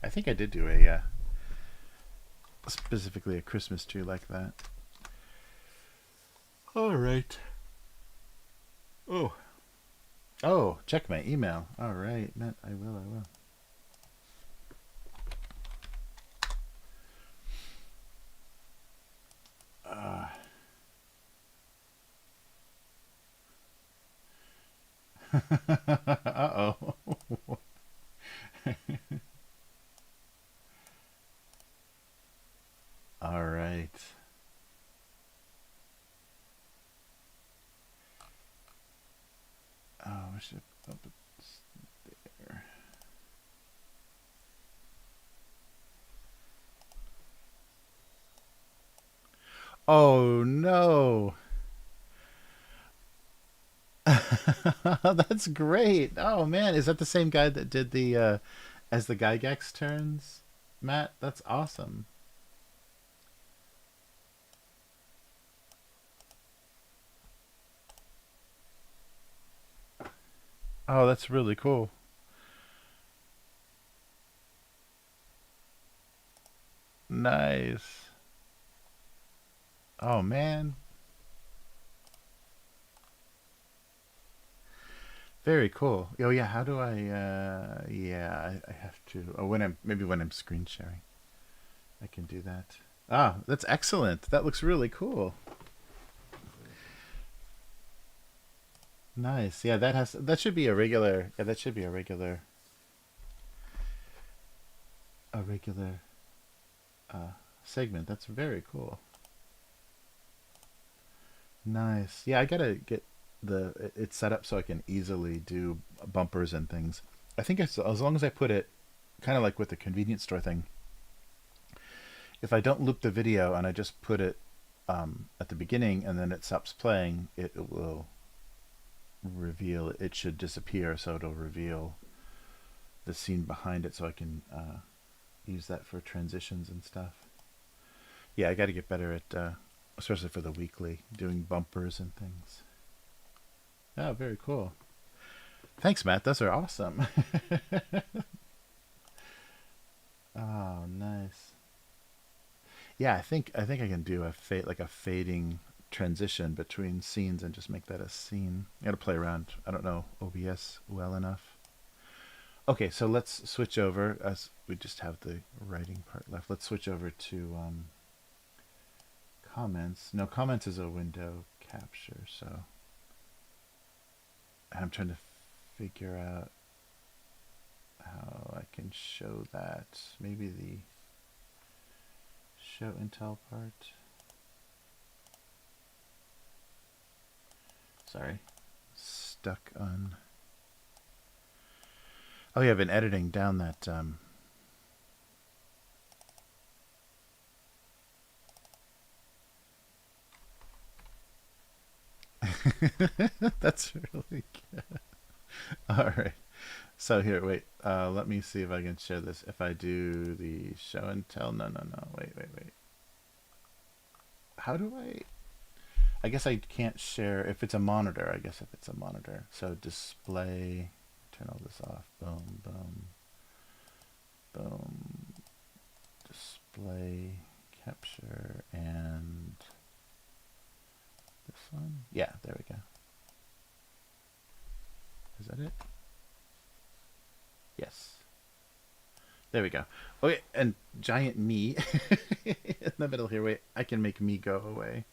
I think I did do a specifically a Christmas tree like that. All right. Oh, check my email. All right, Matt. I will. Uh-oh. All right. should bump it there. Oh no. That's great. Oh man, is that the same guy that did the as the Gygax turns? Matt, that's awesome. Oh, that's really cool. Nice. Oh man. Very cool. Oh yeah, how do I yeah, I have to when I'm maybe when I'm screen sharing. I can do that. Ah, that's excellent. That looks really cool. Nice. Yeah, that should be a regular. Yeah, that should be a regular uh segment. That's very cool. Nice. Yeah, I gotta get it set up so I can easily do bumpers and things. I think as long as I put it kind of like with the convenience store thing, if I don't loop the video and I just put it at the beginning and then it stops playing, it will reveal. It should disappear, so it'll reveal the scene behind it, so I can use that for transitions and stuff. Yeah, I got to get better at, especially for the weekly, doing bumpers and things. Oh, very cool. Thanks, Matt. Those are awesome. Oh, nice. Yeah, I think I can do a like a fading transition between scenes and just make that a scene. I got to play around. I don't know OBS well enough. Okay, so let's switch over as we just have the writing part left. Let's switch over to comments. No, comments is a window capture, so I'm trying to figure out how I can show that. Maybe the show intel part. Sorry. Stuck on. Oh yeah, I've been editing down that that's really good. All right. So here, wait. Let me see if I can share this. If I do the show and tell, no, no, no. Wait. How do I? I guess I can't share if it's a monitor. I guess if it's a monitor. So display. Turn all this off. Boom, boom, boom. Display capture and this one. Yeah, there we go. Is that it? Yes. There we go. Okay, and giant me in the middle here. Wait, I can make me go away.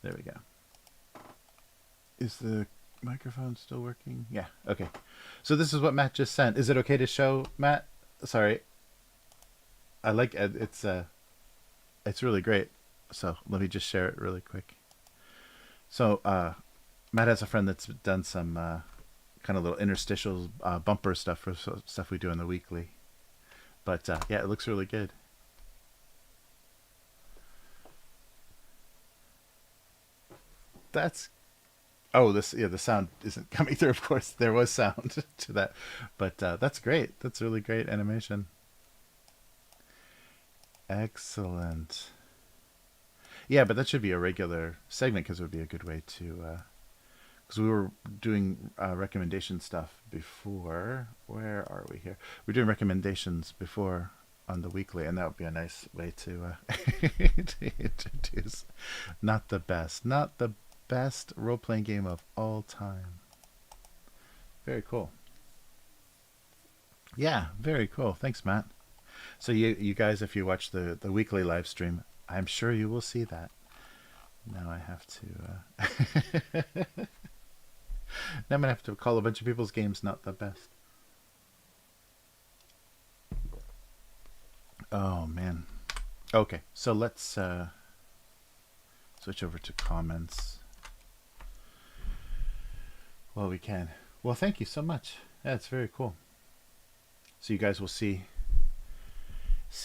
There we go. Is the microphone still working? Yeah, okay. So this is what Matt just sent. Is it okay to show, Matt? Sorry. I like it. It's really great. So let me just share it really quick. So Matt has a friend that's done some kind of little interstitial bumper stuff for stuff we do in the weekly. But yeah, it looks really good. That's this yeah, the sound isn't coming through. Of course, there was sound to that, but that's great. That's really great animation. Excellent. Yeah, but that should be a regular segment because it would be a good way to. Because we were doing recommendation stuff before. Where are we here? We're doing recommendations before on the weekly, and that would be a nice way to, to introduce. Not the best role playing game of all time. Very cool. Yeah, very cool. Thanks, Matt. So you guys, if you watch the weekly live stream, I'm sure you will see that. Now I have to. Now I'm gonna have to call a bunch of people's games not the best. Oh man. Okay, so let's switch over to comments. Well, we can. Well, thank you so much. That's very cool. So you guys will see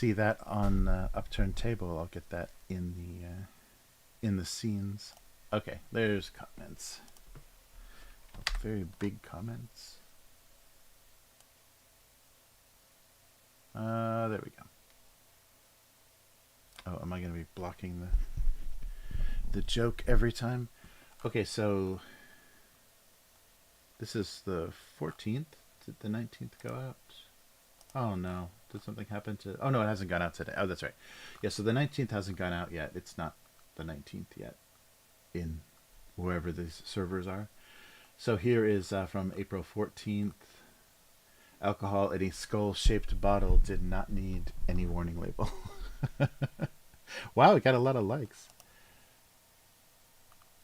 that on Upturned table. I'll get that in the scenes. Okay, there's comments. Very big comments. There we go. Oh, am I going to be blocking the joke every time? Okay, so this is the 14th. Did the 19th go out? Oh no. Did something happen to... Oh no, it hasn't gone out today. Oh, that's right. Yeah, so the 19th hasn't gone out yet. It's not the 19th yet in wherever these servers are. So here is from April 14th. Alcohol in a skull-shaped bottle did not need any warning label. Wow, we got a lot of likes.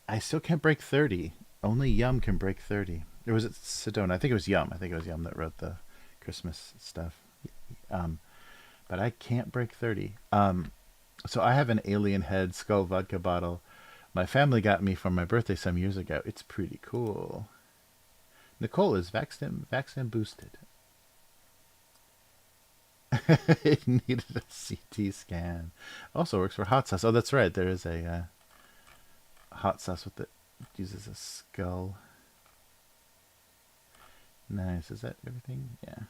I still can't break 30. Only Yum can break 30. Or was it Sedona? I think it was Yum. I think it was Yum that wrote the Christmas stuff. But I can't break 30. So I have an alien head skull vodka bottle. My family got me for my birthday some years ago. It's pretty cool. Nicole is vaccine boosted. It needed a CT scan. Also works for hot sauce. Oh, that's right. There is a hot sauce with it. Uses a skull. Nice. Is that everything? Yeah.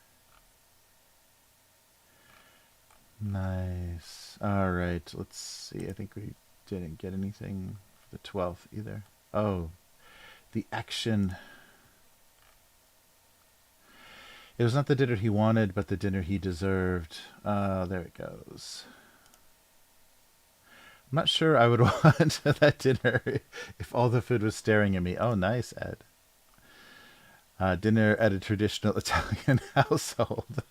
Nice. All right. Let's see. I think we didn't get anything for the 12th either. Oh, the action. It was not the dinner he wanted, but the dinner he deserved. There it goes. I'm not sure I would want that dinner if all the food was staring at me. Oh, nice, Ed. Dinner at a traditional Italian household.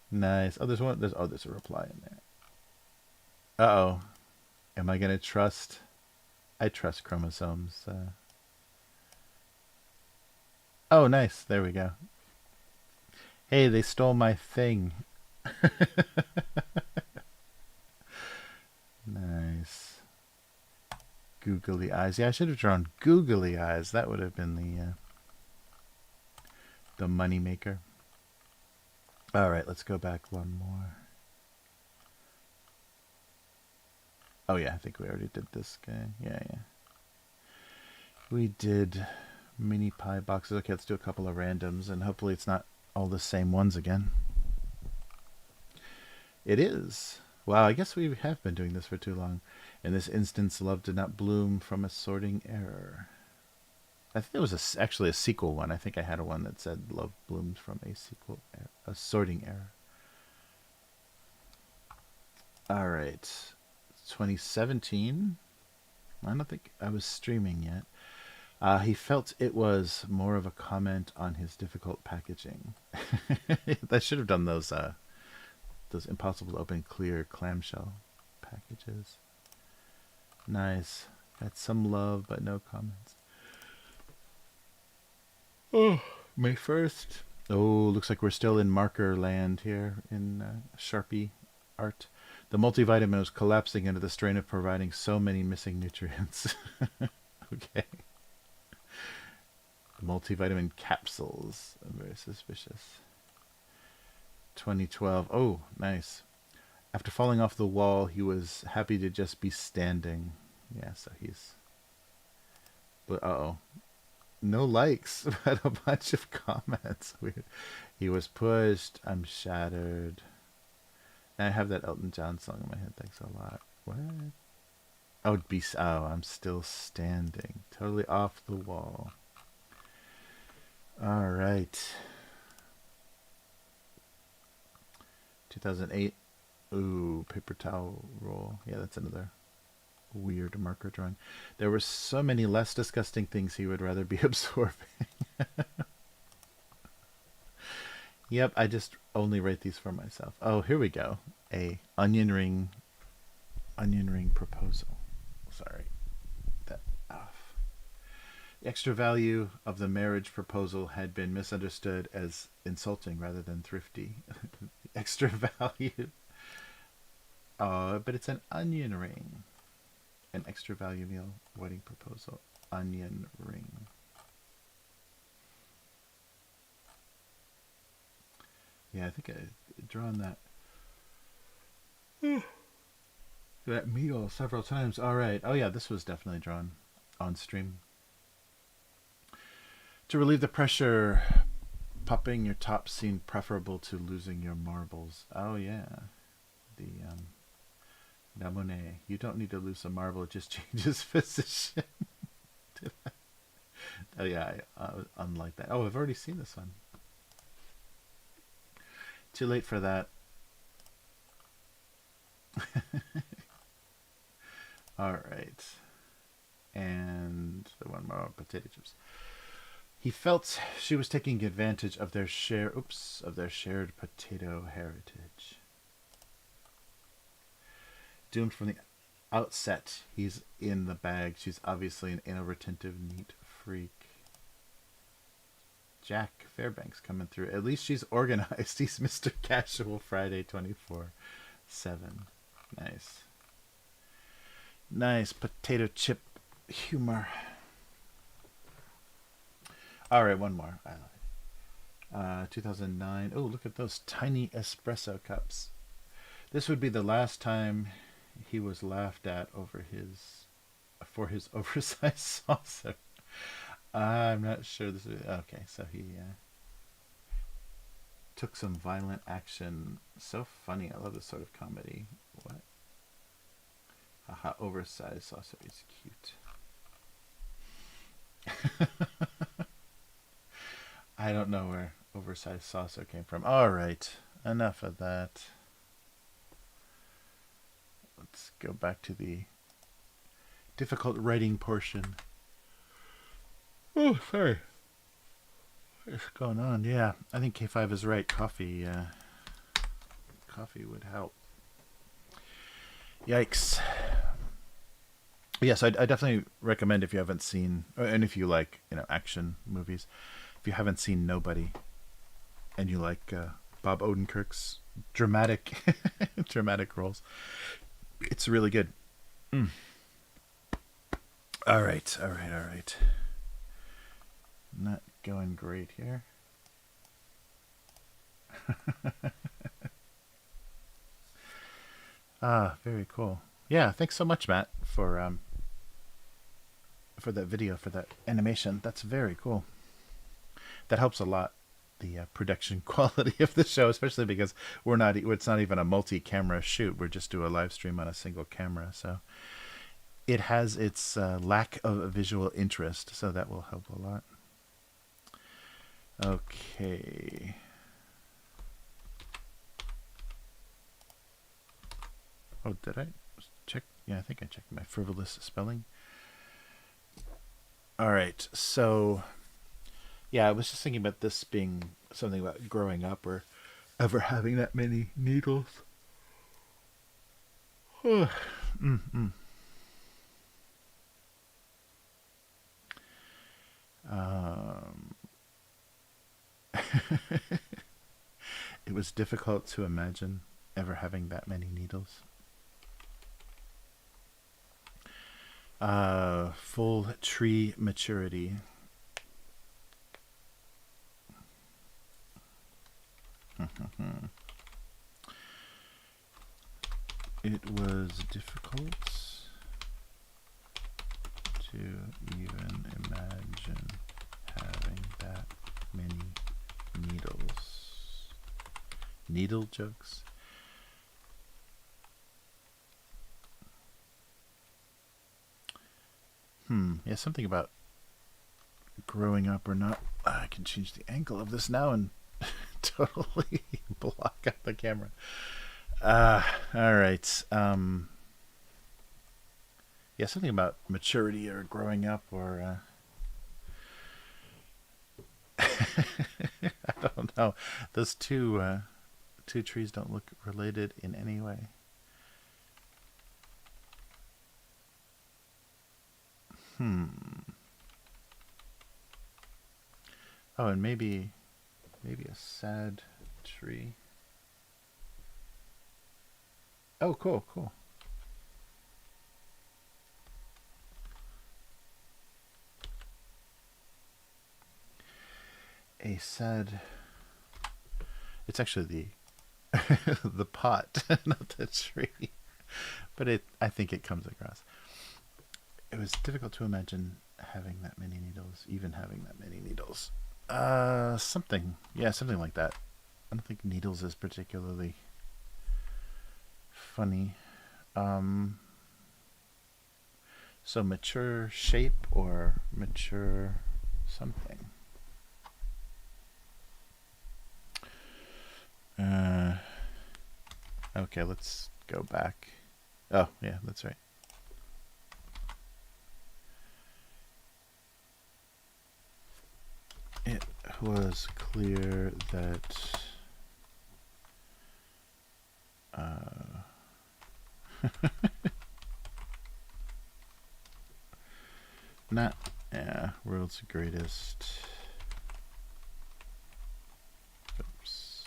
Nice. Oh, there's one. There's a reply in there. Uh-oh. Am I gonna trust? I trust chromosomes. Oh, nice. There we go. Hey, they stole my thing. Nice. Googly eyes. Yeah, I should have drawn googly eyes. That would have been the money maker. All right, let's go back one more. Oh yeah, I think we already did this guy. Yeah. We did mini pie boxes. Okay, let's do a couple of randoms, and hopefully it's not all the same ones again. It is. Wow, I guess we have been doing this for too long. In this instance, love did not bloom from a sorting error. I think there was actually a sequel one. I think I had one that said love blooms from a sorting error. All right. 2017. I don't think I was streaming yet. He felt it was more of a comment on his difficult packaging. I should have done those impossible to open clear clamshell packages. Nice. Got some love, but no comments. Oh, May 1st. Oh, looks like we're still in marker land here in Sharpie art. The multivitamin was collapsing into the strain of providing so many missing nutrients. Okay. Multivitamin capsules. I'm very suspicious. 2012. Oh, nice. After falling off the wall, he was happy to just be standing. Yeah, so he's... But, uh-oh. No likes, but a bunch of comments. Weird. He was pushed. I'm shattered. And I have that Elton John song in my head. Thanks a lot. What? I'm still standing. Totally off the wall. All right. 2008. Ooh, paper towel roll. Yeah, that's another weird marker drawing. There were so many less disgusting things he would rather be absorbing. Yep, I just only write these for myself. Oh, here we go. A onion ring proposal. Sorry. That off. The extra value of the marriage proposal had been misunderstood as insulting rather than thrifty. Extra value. Oh, but it's an onion ring. An extra value meal wedding proposal. Onion ring. Yeah, I think I've drawn that meal several times. All right. Oh yeah, this was definitely drawn on stream. To relieve the pressure, popping your top seemed preferable to losing your marbles. Oh yeah, the Namone. You don't need to lose a marble; it just changes position. Oh yeah, unlike that. Oh, I've already seen this one. Too late for that. All right, and the one more potato chips. He felt she was taking advantage of their shared potato heritage. Doomed from the outset, he's in the bag. She's obviously an inattentive, neat freak. Jack Fairbanks coming through. At least she's organized. He's Mr. Casual Friday 24/7. Nice. Nice potato chip humor. All right, one more. 2009. Oh, look at those tiny espresso cups. This would be the last time he was laughed at for his oversized saucer. I'm not sure this is okay. So he took some violent action. So funny. I love this sort of comedy. What? Haha, oversized saucer is cute. I don't know where oversized saucer came from. All right, enough of that. Let's go back to the difficult writing portion. Oh, sorry. What's going on? Yeah, I think K5 is right. Coffee would help. Yikes. Yes, I definitely recommend if you haven't seen, and if you like, action movies, if you haven't seen Nobody, and you like Bob Odenkirk's dramatic roles, it's really good. All right. Not going great here. Very cool. Yeah, thanks so much, Matt, for that video, for that animation. That's very cool. That helps a lot, the production quality of the show, especially because it's not even a multi-camera shoot. We're just doing a live stream on a single camera, so it has its lack of visual interest, so that will help a lot. Okay. Oh, did I check? Yeah, I think I checked my frivolous spelling. All right, so yeah, I was just thinking about this being something about growing up or ever having that many needles. It was difficult to imagine ever having that many needles. Full tree maturity. It was difficult to even imagine having that many needles. Needle jokes. Yeah, something about growing up or not. I can change the angle of this now and totally block out the camera. All right. Yeah, something about maturity or growing up or I don't know. Those two trees don't look related in any way. Oh, and maybe a sad tree. Oh, cool. A sad It's actually the the pot, not the tree. But I think it comes across. It was difficult to imagine having that many needles, even having that many needles. Something. Yeah, something like that. I don't think needles is particularly funny. So mature shape or mature something. Okay, let's go back. Oh, yeah, that's right. It was clear that not, yeah, world's greatest. Oops.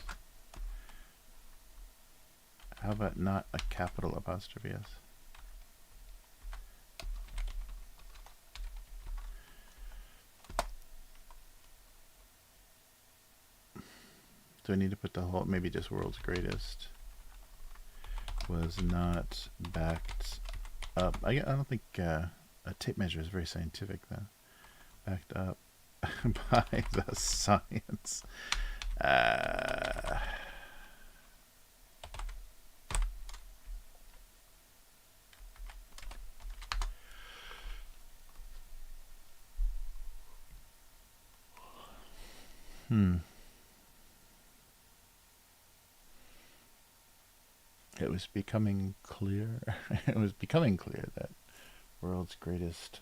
How about not a capital apostrophe S? Do I need to put the whole, maybe just world's greatest was not backed up. I don't think a tape measure is very scientific though. Backed up by the science. It was becoming clear. It was becoming clear that world's greatest,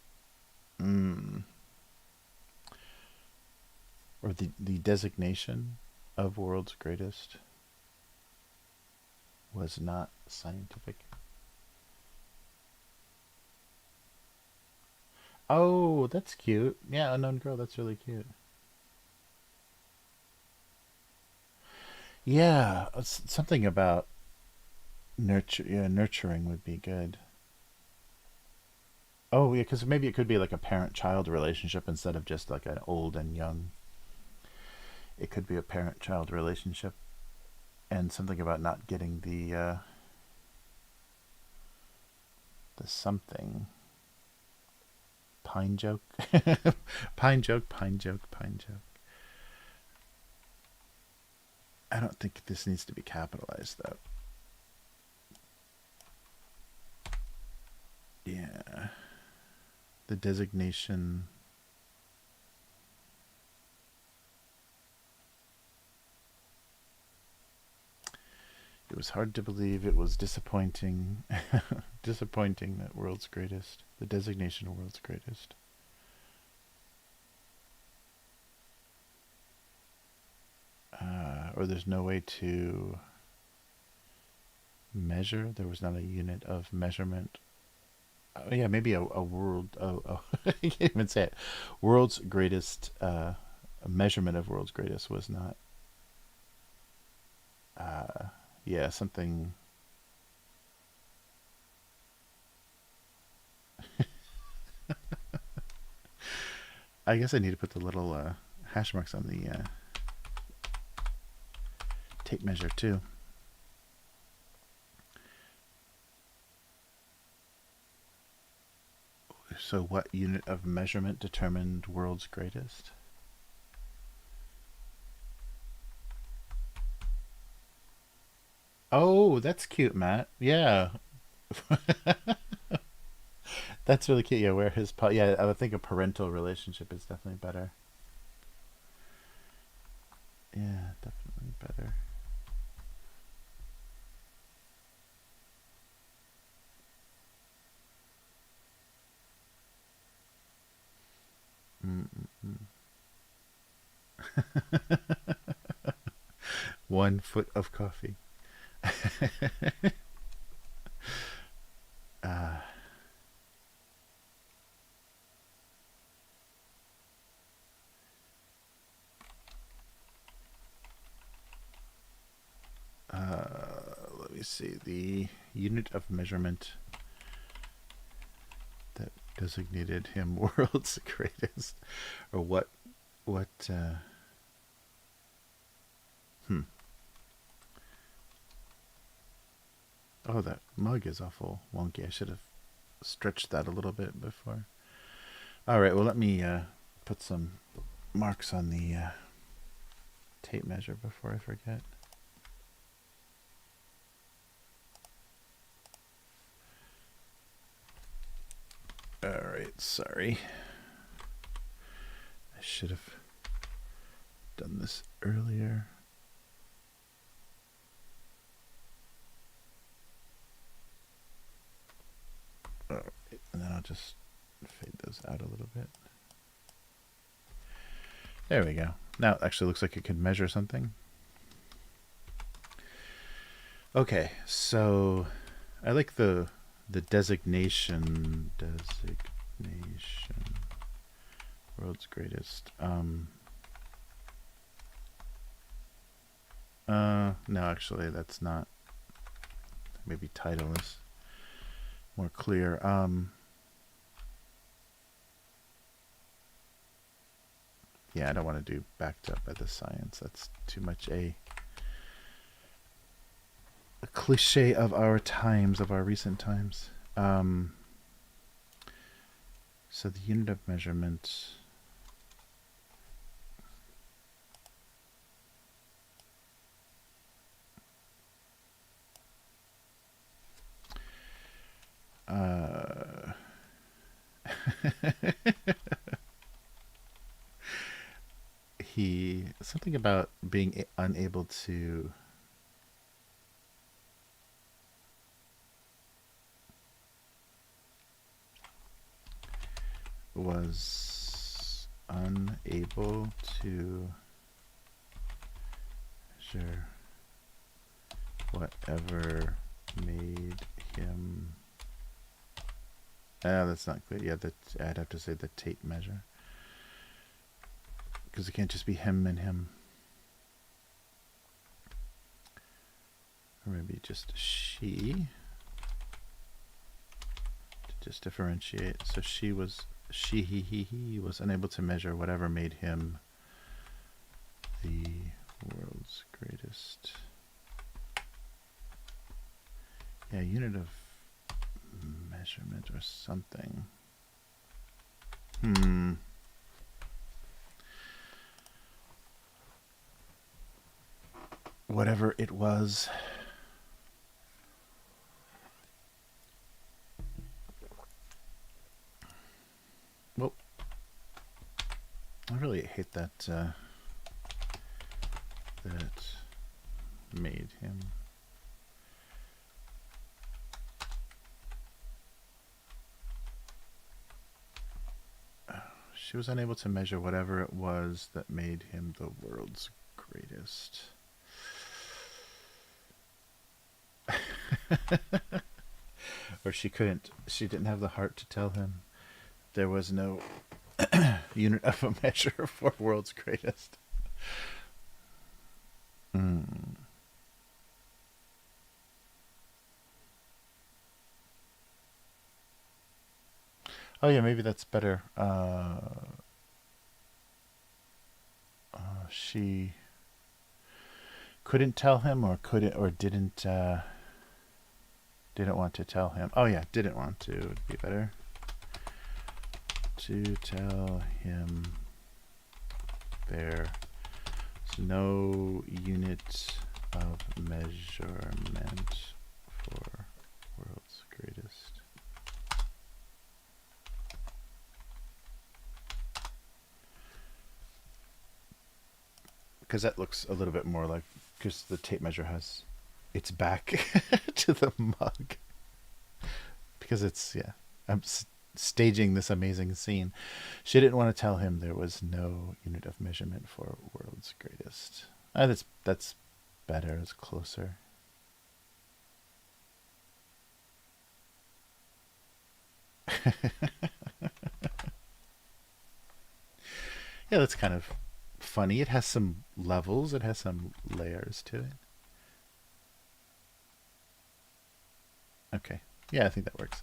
or the designation of world's greatest was not scientific. Oh, that's cute. Yeah, unknown girl. That's really cute. Yeah, something about nurture. Yeah, nurturing would be good. Oh, yeah, because maybe it could be like a parent-child relationship instead of just like an old and young. It could be a parent-child relationship, and something about not getting the something. Pine joke. Pine joke, pine joke, pine joke. I don't think this needs to be capitalized though. Yeah. The designation. It was hard to believe. It was disappointing. Disappointing that world's greatest. The designation of world's greatest. Or there's no way to measure. There was not a unit of measurement. Oh, yeah, maybe a world. Oh, I can't even say it. World's greatest. A measurement of world's greatest was not. Yeah, something. I guess I need to put the little hash marks on the tape measure too. So what unit of measurement determined world's greatest? Oh, that's cute, Matt. Yeah. That's really cute. Yeah, where his yeah, I would think a parental relationship is definitely better. Yeah, definitely better. Mm-mm-mm. 1 foot of coffee. uh, let me see. The unit of measurement that designated him world's greatest, or what? Hmm. Oh, that mug is awful wonky. I should have stretched that a little bit before. All right, well, let me put some marks on the tape measure before I forget. All right, sorry. I should have done this earlier. All right, and then I'll just fade those out a little bit. There we go. Now it actually looks like it could measure something. Okay, so I like the designation world's greatest. No, actually that's not. Maybe title is more clear. Yeah, I don't want to do backed up by the science. That's too much a cliche of our times, of our recent times. So the unit of measurement. Something about being unable to was unable to measure whatever made him. That's not clear. Yeah, I'd have to say the tape measure, because it can't just be him and him. Or maybe just she, to just differentiate. So he was unable to measure whatever made him the world's greatest. Yeah, unit of measurement or something. Whatever it was. Well, I really hate that that made him. She was unable to measure whatever it was that made him the world's greatest. Or she didn't have the heart to tell him there was no unit of a measure for world's greatest. Oh yeah, maybe that's better. She couldn't tell him, or didn't want to tell him. Oh yeah, didn't want to would be better. To tell him there's no unit of measurement for world's greatest. Because that looks a little bit more like, because the tape measure has its back to the mug. Because it's, yeah, I'm staging this amazing scene. She didn't want to tell him there was no unit of measurement for world's greatest. That's better, it's closer. Yeah, that's kind of funny. It has some levels, it has some layers to it. Okay. Yeah, I think that works.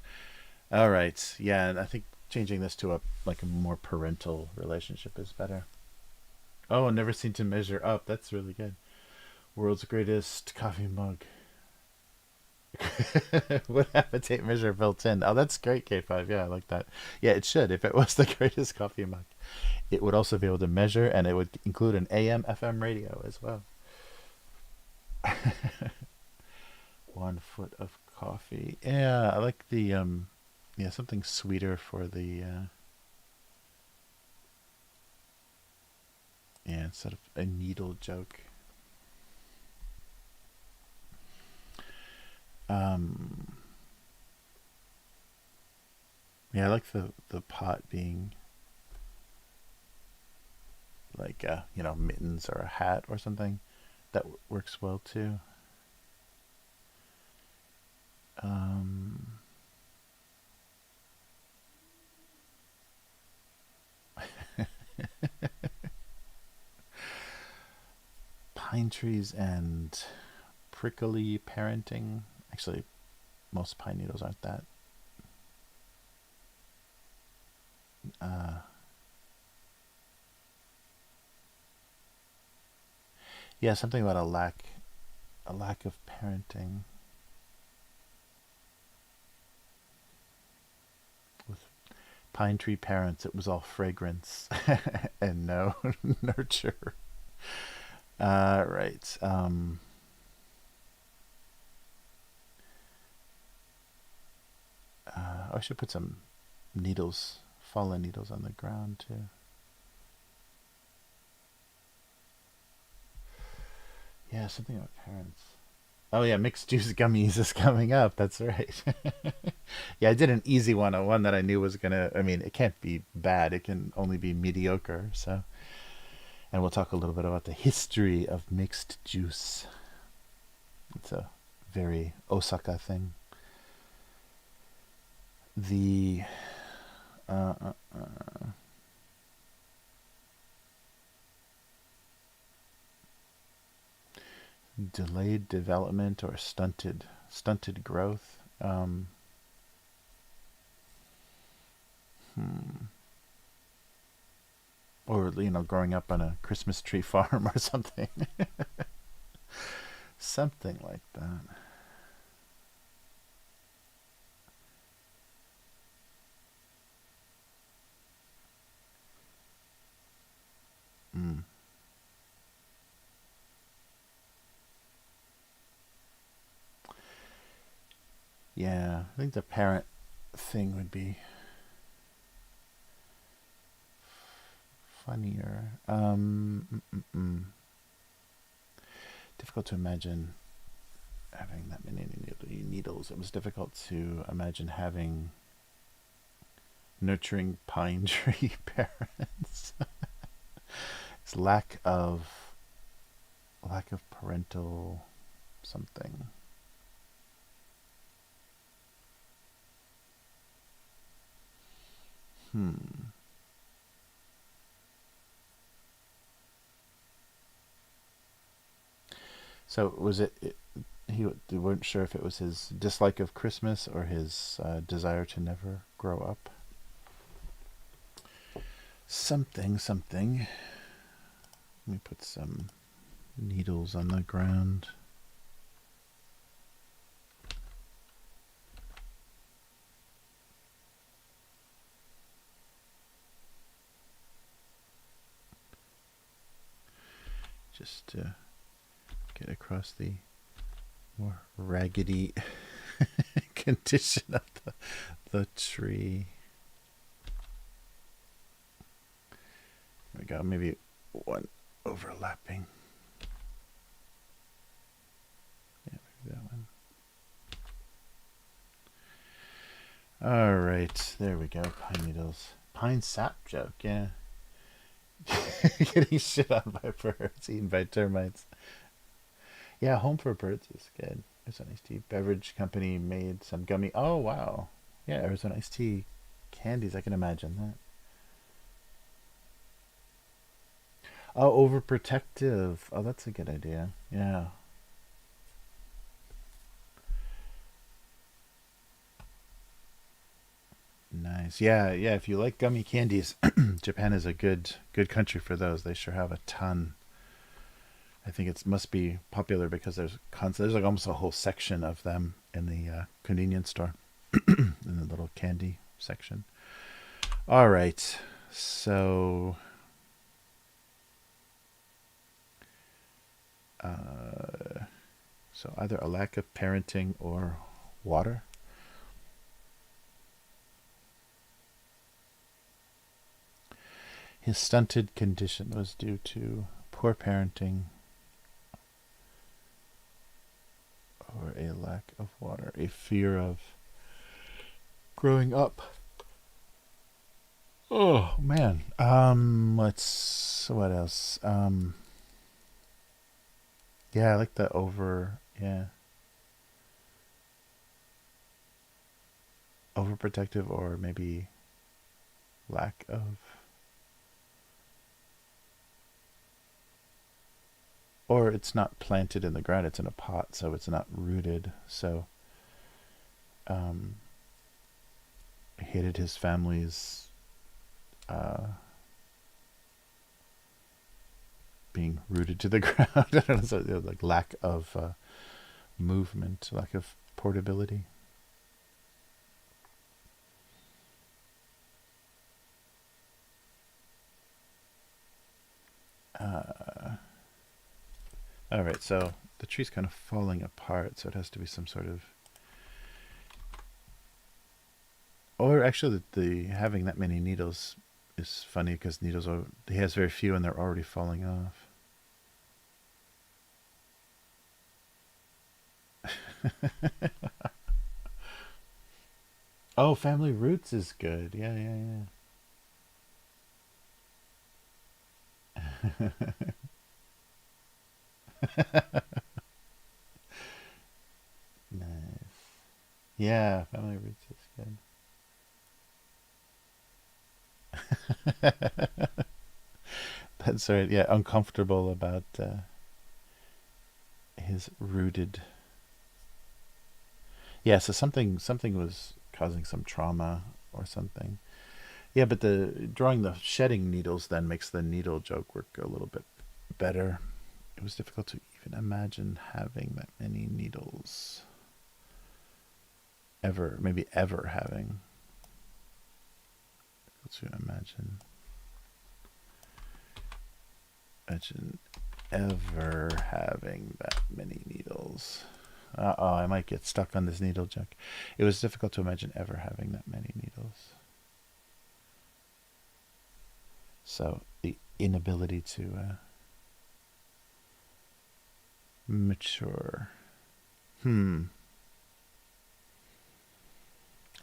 All right. Yeah, and I think changing this to a more parental relationship is better. Oh, never seen to measure up. That's really good. World's greatest coffee mug. Would have a tape measure built in. Oh, that's great, K5. Yeah, I like that. Yeah, it should. If it was the greatest coffee mug, it would also be able to measure, and it would include an AM FM radio as well. 1 foot of coffee. Yeah, I like the yeah, something sweeter for the yeah, instead of a needle joke. Um, yeah, I like the pot being like mittens or a hat or something. That works well too. Um, Pine trees and prickly parenting. Actually, most pine needles aren't that. Uh, yeah, something about a lack of parenting with pine tree parents. It was all fragrance and no nurture. Right. I should put some needles, fallen needles on the ground too. Yeah, something about parents. Oh yeah, mixed juice gummies is coming up. That's right. Yeah, I did an easy one, a one that I knew was gonna. I mean, it can't be bad. It can only be mediocre. So, and we'll talk a little bit about the history of mixed juice. It's a very Osaka thing. The uh, uh, uh, delayed development or stunted growth. Hmm. Or growing up on a Christmas tree farm or something. Something like that. Mm. Yeah, I think the parent thing would be funnier. Difficult to imagine having that many needles. It was difficult to imagine having nurturing pine tree parents. It's lack of parental something. Hmm. So was it they weren't sure if it was his dislike of Christmas or his desire to never grow up. Something. Let me put some needles on the ground. Just to get across the more raggedy condition of the tree. There we go. Maybe one overlapping. Yeah, maybe that one. All right, there we go. Pine needles. Pine sap joke, yeah. Getting shit on by birds, eaten by termites. Yeah, Home for Birds is good. Arizona Iced Tea Beverage Company made some gummy. Oh, wow. Yeah, Arizona Iced Tea candies. I can imagine that. Oh, overprotective. Oh, that's a good idea. Yeah. Nice. Yeah, yeah. If you like gummy candies, Japan is a good country for those. They sure have a ton. I think it must be popular because there's like almost a whole section of them in the convenience store, in the little candy section. All right, so so either a lack of parenting or water. His stunted condition was due to poor parenting or a lack of water, a fear of growing up. Oh man. What else? Yeah, I like the yeah. Overprotective or maybe lack of, or it's not planted in the ground, it's in a pot, so it's not rooted. So um hated his family's being rooted to the ground. I don't know, so, like lack of movement, lack of portability. All right, so the tree's kind of falling apart, so it has to be some sort of, or actually the having that many needles is funny because needles are, he has very few and they're already falling off. Oh, family roots is good. Yeah, yeah, yeah. Nice. Yeah, family roots is good. That's right. Yeah, uncomfortable about his rooted. Yeah, so something was causing some trauma or something. Yeah, but the drawing the shedding needles then makes the needle joke work a little bit better. It was difficult to even imagine having that many needles. Ever, maybe ever having. To imagine ever having that many needles. Uh-oh, I might get stuck on this needle joke. It was difficult to imagine ever having that many needles. So the inability to mature. Oh,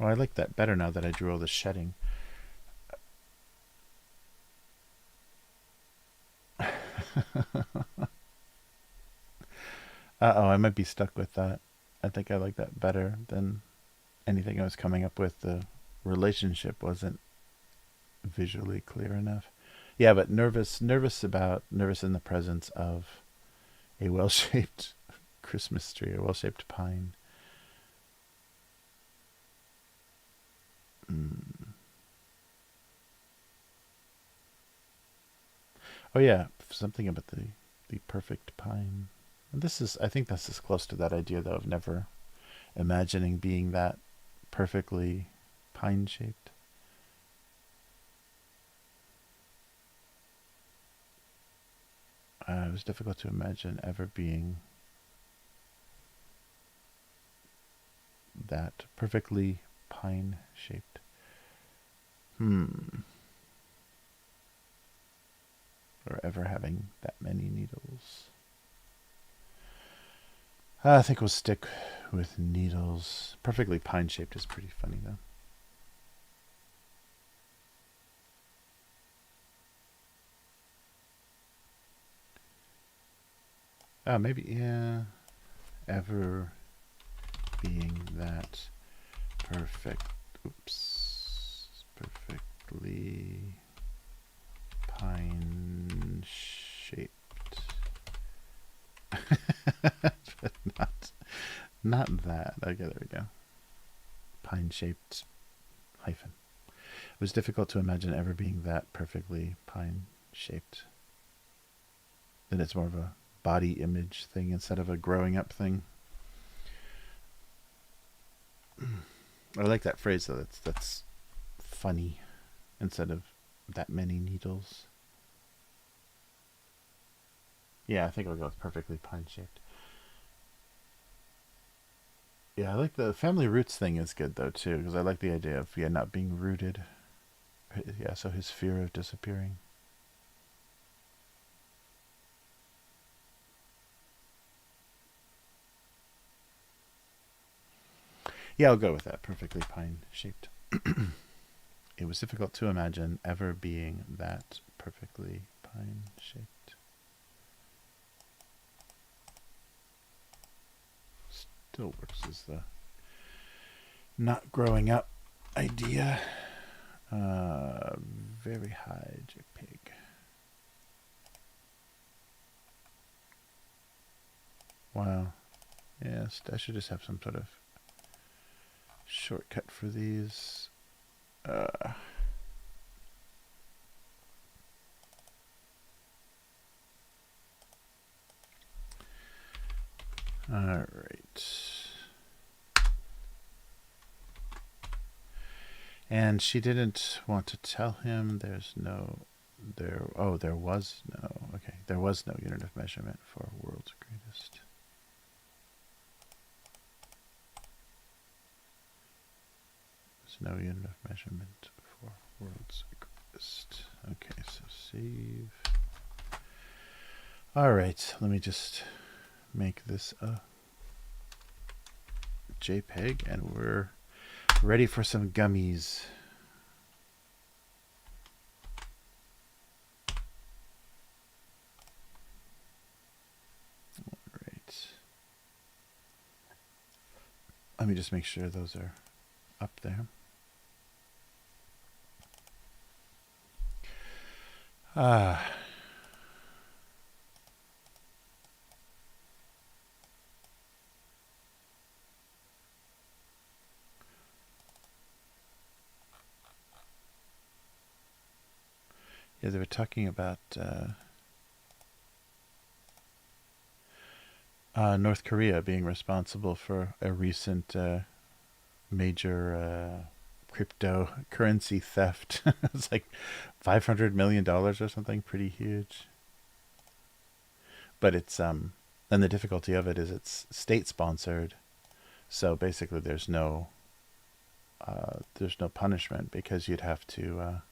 I like that better now that I drew all the shedding. Uh-oh, I might be stuck with that. I think I like that better than anything I was coming up with. The relationship wasn't visually clear enough. Yeah, but nervous in the presence of a well-shaped Christmas tree, a well-shaped pine. Mm. Oh yeah, something about the perfect pine. And I think this is close to that idea though of never imagining being that perfectly pine-shaped. It was difficult to imagine ever being that perfectly pine-shaped. Or ever having that many needles. I think we'll stick with needles. Perfectly pine-shaped is pretty funny though. Maybe, yeah. Ever being that perfect. Oops. Perfectly pine shaped. But not that. Okay, there we go. Pine shaped hyphen. It was difficult to imagine ever being that perfectly pine shaped. Then it's more of a body image thing instead of a growing up thing. I like that phrase though. That's funny instead of that many needles. Yeah, I think I'll go with perfectly pine shaped. Yeah, I like the family roots thing is good though too, because I like the idea of not being rooted. Yeah, so his fear of disappearing. Yeah, I'll go with that. Perfectly pine shaped. It was difficult to imagine ever being that perfectly pine shaped. Still works as the not growing up idea. Very high JPEG. Wow. Yes, I should just have some sort of shortcut for these. All right. And she didn't want to tell him there was no unit of measurement for world's greatest. There's no unit of measurement for world's greatest. Okay, so save. All right, let me just make this a JPEG and we're ready for some gummies. All right. Let me just make sure those are up there. Yeah, they were talking about North Korea being responsible for a recent major cryptocurrency theft. It's like $500 million or something, pretty huge. But it's and the difficulty of it is it's state sponsored, so basically there's no punishment because you'd have to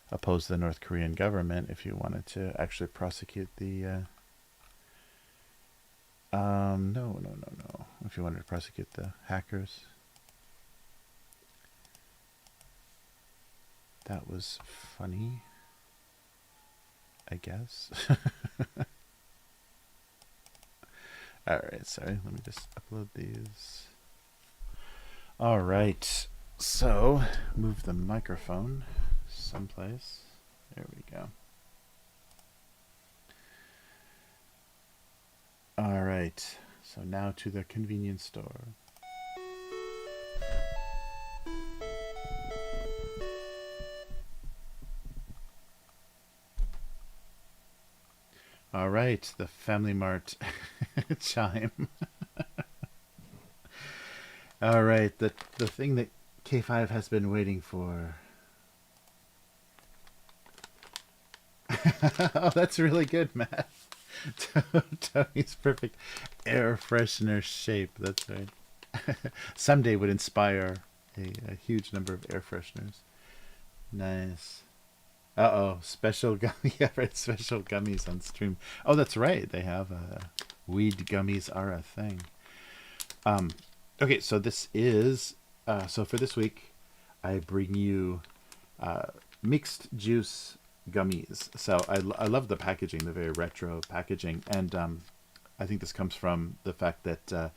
oppose the North Korean government if you wanted to actually prosecute the. No. If you wanted to prosecute the hackers. That was funny, I guess. Alright, sorry. Let me just upload these. Alright, so move the microphone someplace. There we go. Alright, so now to the convenience store. All right, the Family Mart chime. All right, the thing that K5 has been waiting for. Oh, that's really good, Matt. Tony's perfect air freshener shape. That's right. Someday would inspire a huge number of air fresheners. Nice. Uh-oh, special gummy. Yeah, right, special gummies on stream. Oh, that's right. They have weed gummies are a thing. Okay, so this is so for this week, I bring you mixed juice gummies. So I love the packaging, the very retro packaging, and I think this comes from the fact that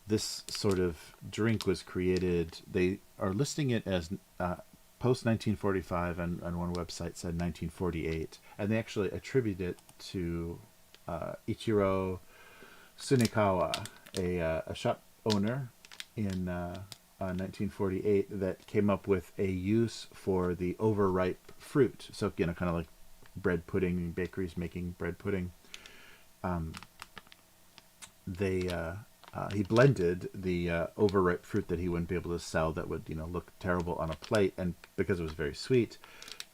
this sort of drink was created. They are listing it as post 1945, and one website said 1948, and they actually attribute it to Ichiro Tsunekawa, a shop owner in 1948 that came up with a use for the overripe fruit. So kind of like bread pudding, bakeries making bread pudding. he blended the overripe fruit that he wouldn't be able to sell, that would look terrible on a plate, and because it was very sweet,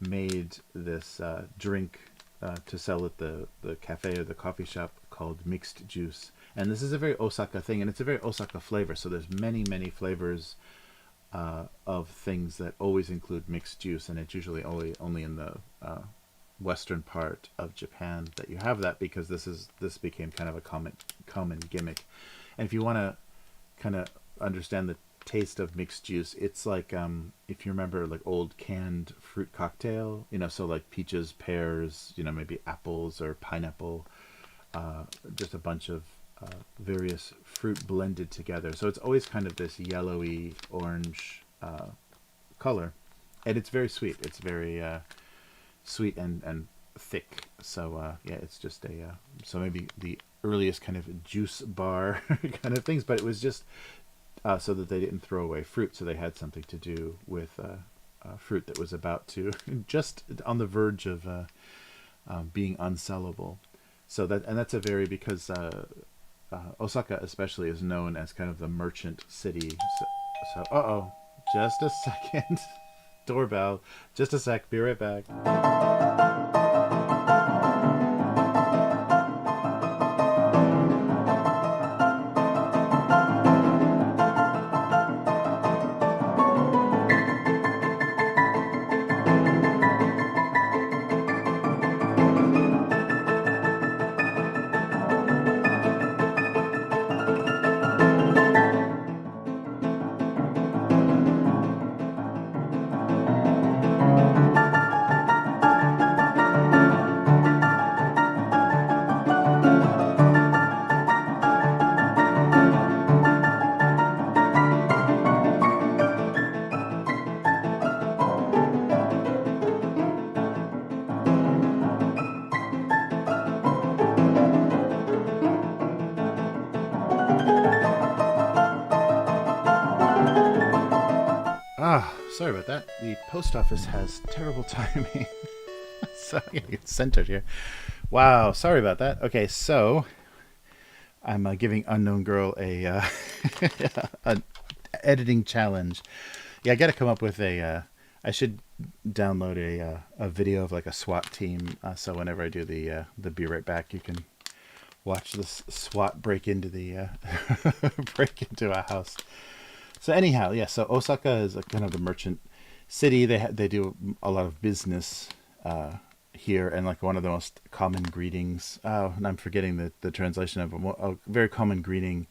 made this drink to sell at the cafe or the coffee shop called mixed juice. And this is a very Osaka thing, and it's a very Osaka flavor. So there's many flavors of things that always include mixed juice, and it's usually only in the western part of Japan that you have that, because this became kind of a common gimmick. And if you want to kind of understand the taste of mixed juice, it's like if you remember like old canned fruit cocktail, so like peaches, pears, maybe apples or pineapple, just a bunch of various fruit blended together. So it's always kind of this yellowy orange color, and it's very sweet. It's very sweet and thick. So yeah, it's just so maybe the earliest kind of juice bar kind of things, but it was just so that they didn't throw away fruit, so they had something to do with fruit that was about to just on the verge of being unsellable. So that's a very, because Osaka especially is known as kind of the merchant city. So just a second. Doorbell. Just a sec. Be right back. Sorry about that. The post office has terrible timing. So it's centered here. Wow, sorry about that. Okay, so I'm giving Unknown Girl a an editing challenge. Yeah, I got to come up with I should download a video of like a SWAT team. So whenever I do the Be Right Back, you can watch this SWAT break into the break into a house. So anyhow, yeah. So Osaka is a kind of the merchant city. They do a lot of business here, and like one of the most common greetings. And I'm forgetting the translation of a very common greeting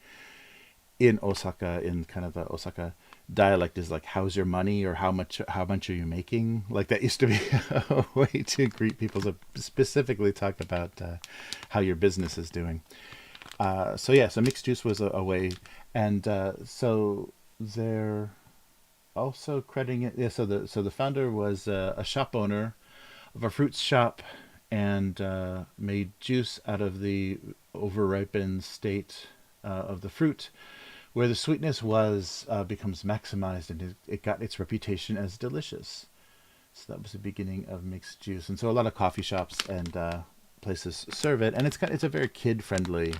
in Osaka, in kind of the Osaka dialect, is like "How's your money?" or "How much are you making?" Like that used to be a way to greet people, to specifically talk about how your business is doing. So yeah, so mixed juice was a way, and so they're also crediting it. Yeah, so the founder was a shop owner of a fruit shop, and made juice out of the overripened state of the fruit, where the sweetness becomes maximized, and it got its reputation as delicious. So that was the beginning of mixed juice, and so a lot of coffee shops and places serve it, and it's a very kid friendly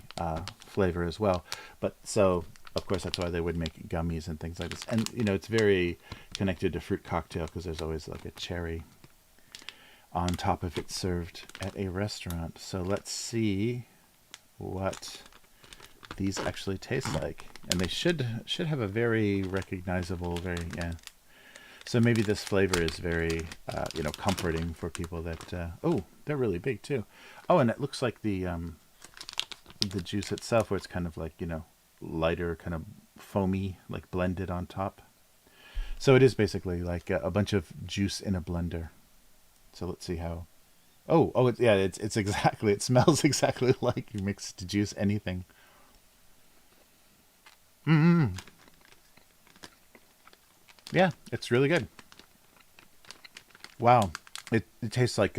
flavor as well. But so of course that's why they would make gummies and things like this, and it's very connected to fruit cocktail, because there's always like a cherry on top of it served at a restaurant. So let's see what these actually taste like, and they should have a very recognizable, so maybe this flavor is very comforting for people that they're really big too. Oh, and it looks like the juice itself, where it's kind of like lighter, kind of foamy, like blended on top. So it is basically like a bunch of juice in a blender. So let's see how. It's exactly. It smells exactly like mixed juice anything. Yeah, it's really good. Wow, it tastes like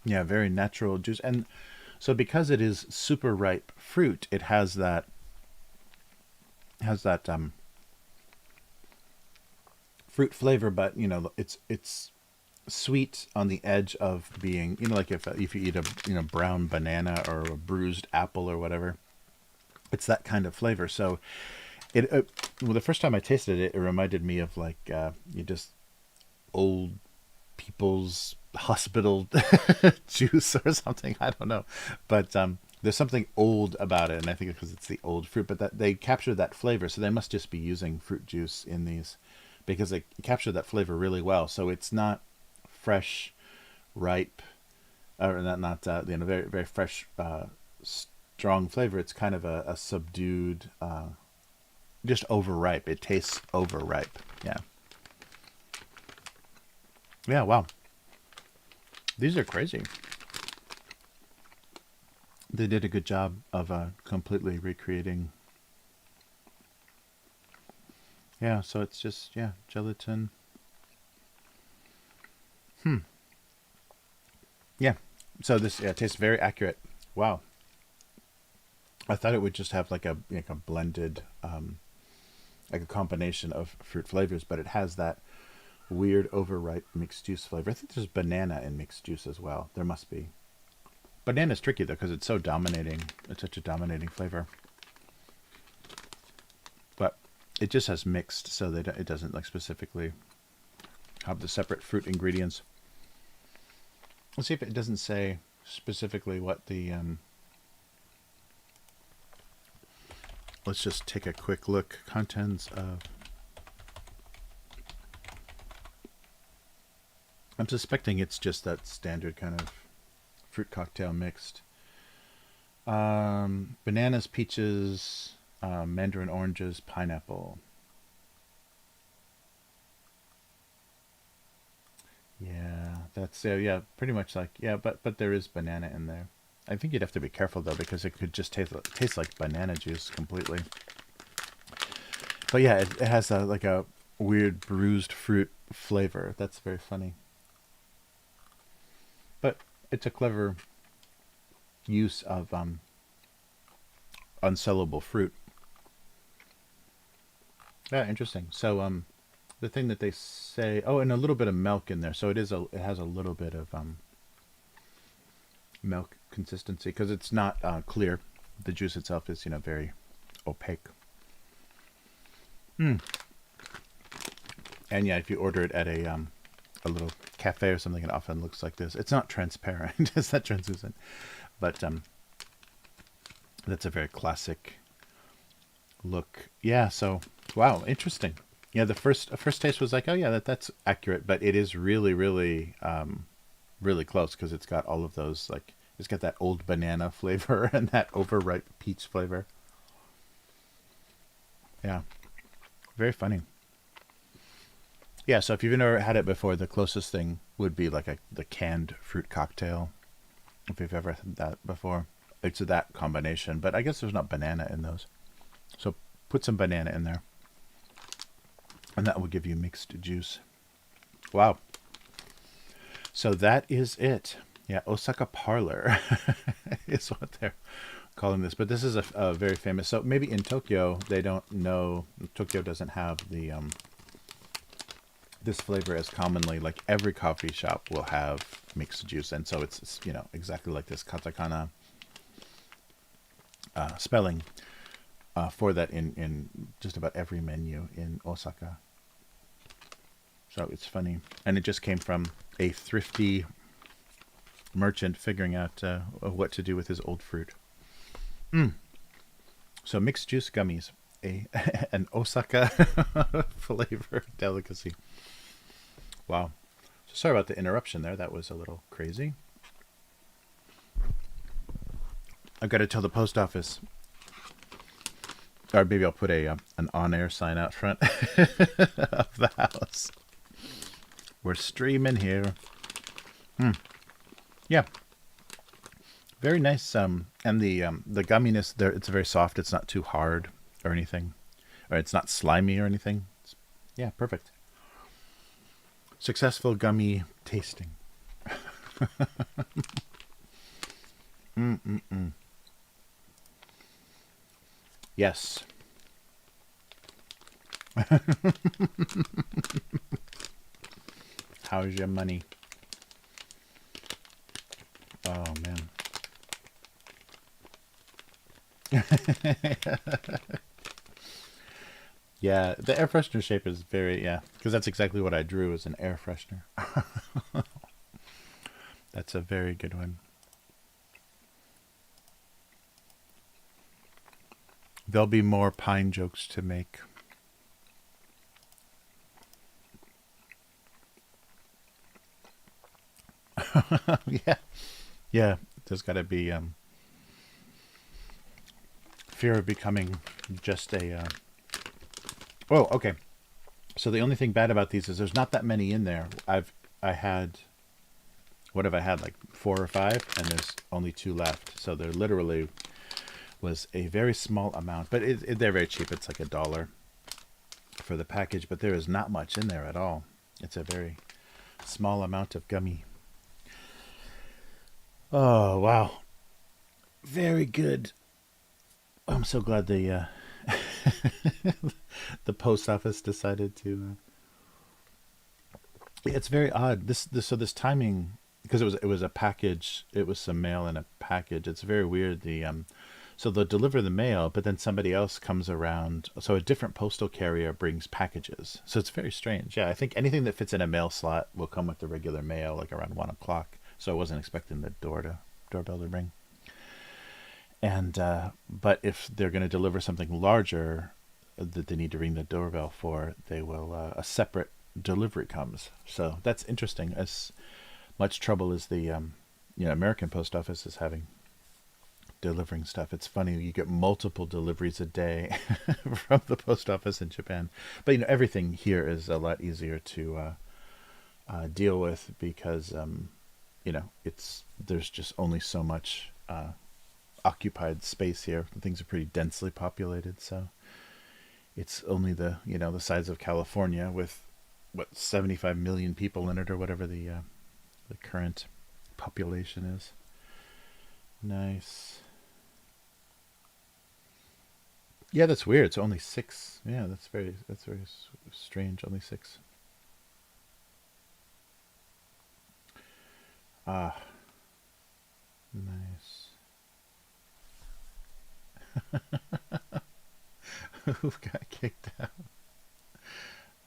very natural juice, and so because it is super ripe fruit, it has that fruit flavor, but it's sweet on the edge of being, like if you eat a brown banana or a bruised apple or whatever, it's that kind of flavor. So well, the first time I tasted it, it reminded me of like you just old people's hospital juice or something. I don't know, but there's something old about it, and I think because it's the old fruit, but that they captured that flavor, so they must just be using fruit juice in these because they capture that flavor really well. So it's not fresh, ripe, or not very very fresh, strong flavor. It's kind of a subdued, just overripe. It tastes overripe. Yeah. Yeah. Wow. These are crazy. They did a good job of completely recreating. Yeah. So it's just gelatin. Yeah. So this tastes very accurate. Wow. I thought it would just have like a blended, like a combination of fruit flavors, but it has that weird overripe mixed juice flavor. I think there's banana in mixed juice as well. There must be. Banana's tricky though because it's so dominating. It's such a dominating flavor. But it just has mixed, so it doesn't like specifically have the separate fruit ingredients. Let's see if it doesn't say specifically what the. Let's just take a quick look. Contents of. I'm suspecting it's just that standard kind of fruit cocktail mixed. Bananas, peaches, mandarin oranges, pineapple. Yeah, that's pretty much like but there is banana in there. I think you'd have to be careful though because it could just taste like banana juice completely. But yeah, it has like a weird bruised fruit flavor. That's very funny. But it's a clever use of unsellable fruit. Yeah, interesting. So the thing that they say, and a little bit of milk in there. So it has a little bit of milk consistency because it's not clear. The juice itself is very opaque. And yeah, if you order it at a little cafe or something, it often looks like this. It's not transparent. It's not translucent, but that's a very classic look. Yeah. So wow, interesting. Yeah, the first taste was like, oh yeah, that's accurate, but it is really, really, really close because it's got all of those like it's got that old banana flavor and that overripe peach flavor. Yeah, very funny. Yeah, so if you've never had it before, the closest thing would be like the canned fruit cocktail. If you've ever had that before, it's that combination. But I guess there's not banana in those, so put some banana in there, and that will give you mixed juice. Wow. So that is it. Yeah, Osaka Parlor is what they're calling this. But this is a very famous. So maybe in Tokyo they don't know. Tokyo doesn't have the this flavor as commonly. Like every coffee shop will have mixed juice, and so it's exactly like this katakana spelling for that in just about every menu in Osaka. So it's funny, and it just came from a thrifty merchant figuring out what to do with his old fruit. So mixed juice gummies, an Osaka flavor delicacy. Wow. So sorry about the interruption there. That was a little crazy. I've got to tell the post office, or maybe I'll put an on-air sign out front of the house. We're streaming here. Yeah. Very nice. And the gumminess there, it's very soft. It's not too hard or anything, or it's not slimy or anything. Yeah, perfect. Successful gummy tasting. Yes. How's your money? Yeah, the air freshener shape is very, yeah, because that's exactly what I drew as an air freshener. That's a very good one. There'll be more pine jokes to make. Yeah, yeah. There's got to be fear of becoming just a. Oh, okay. So the only thing bad about these is there's not that many in there. I had, what have I had, like 4 or 5, and there's only 2 left. So there literally was a very small amount, but they're very cheap. It's like $1 for the package, but there is not much in there at all. It's a very small amount of gummy. Oh wow, very good. I'm so glad the post office decided to. It's very odd. This timing, because it was a package. It was some mail in a package. It's very weird. So they'll deliver the mail, but then somebody else comes around. So a different postal carrier brings packages. So it's very strange. Yeah, I think anything that fits in a mail slot will come with the regular mail, like around 1 o'clock. So I wasn't expecting the doorbell to ring. And but if they're going to deliver something larger that they need to ring the doorbell for, they will a separate delivery comes. So that's interesting. As much trouble as the American post office is having delivering stuff. It's funny, you get multiple deliveries a day from the post office in Japan. But everything here is a lot easier to deal with because there's just only so much occupied space here. Things are pretty densely populated, so it's only the size of California with 75 million people in it, or whatever the current population is. Nice. Yeah, that's weird. It's only 6. Yeah, that's very strange. Only 6. Ah, nice. Who got kicked out?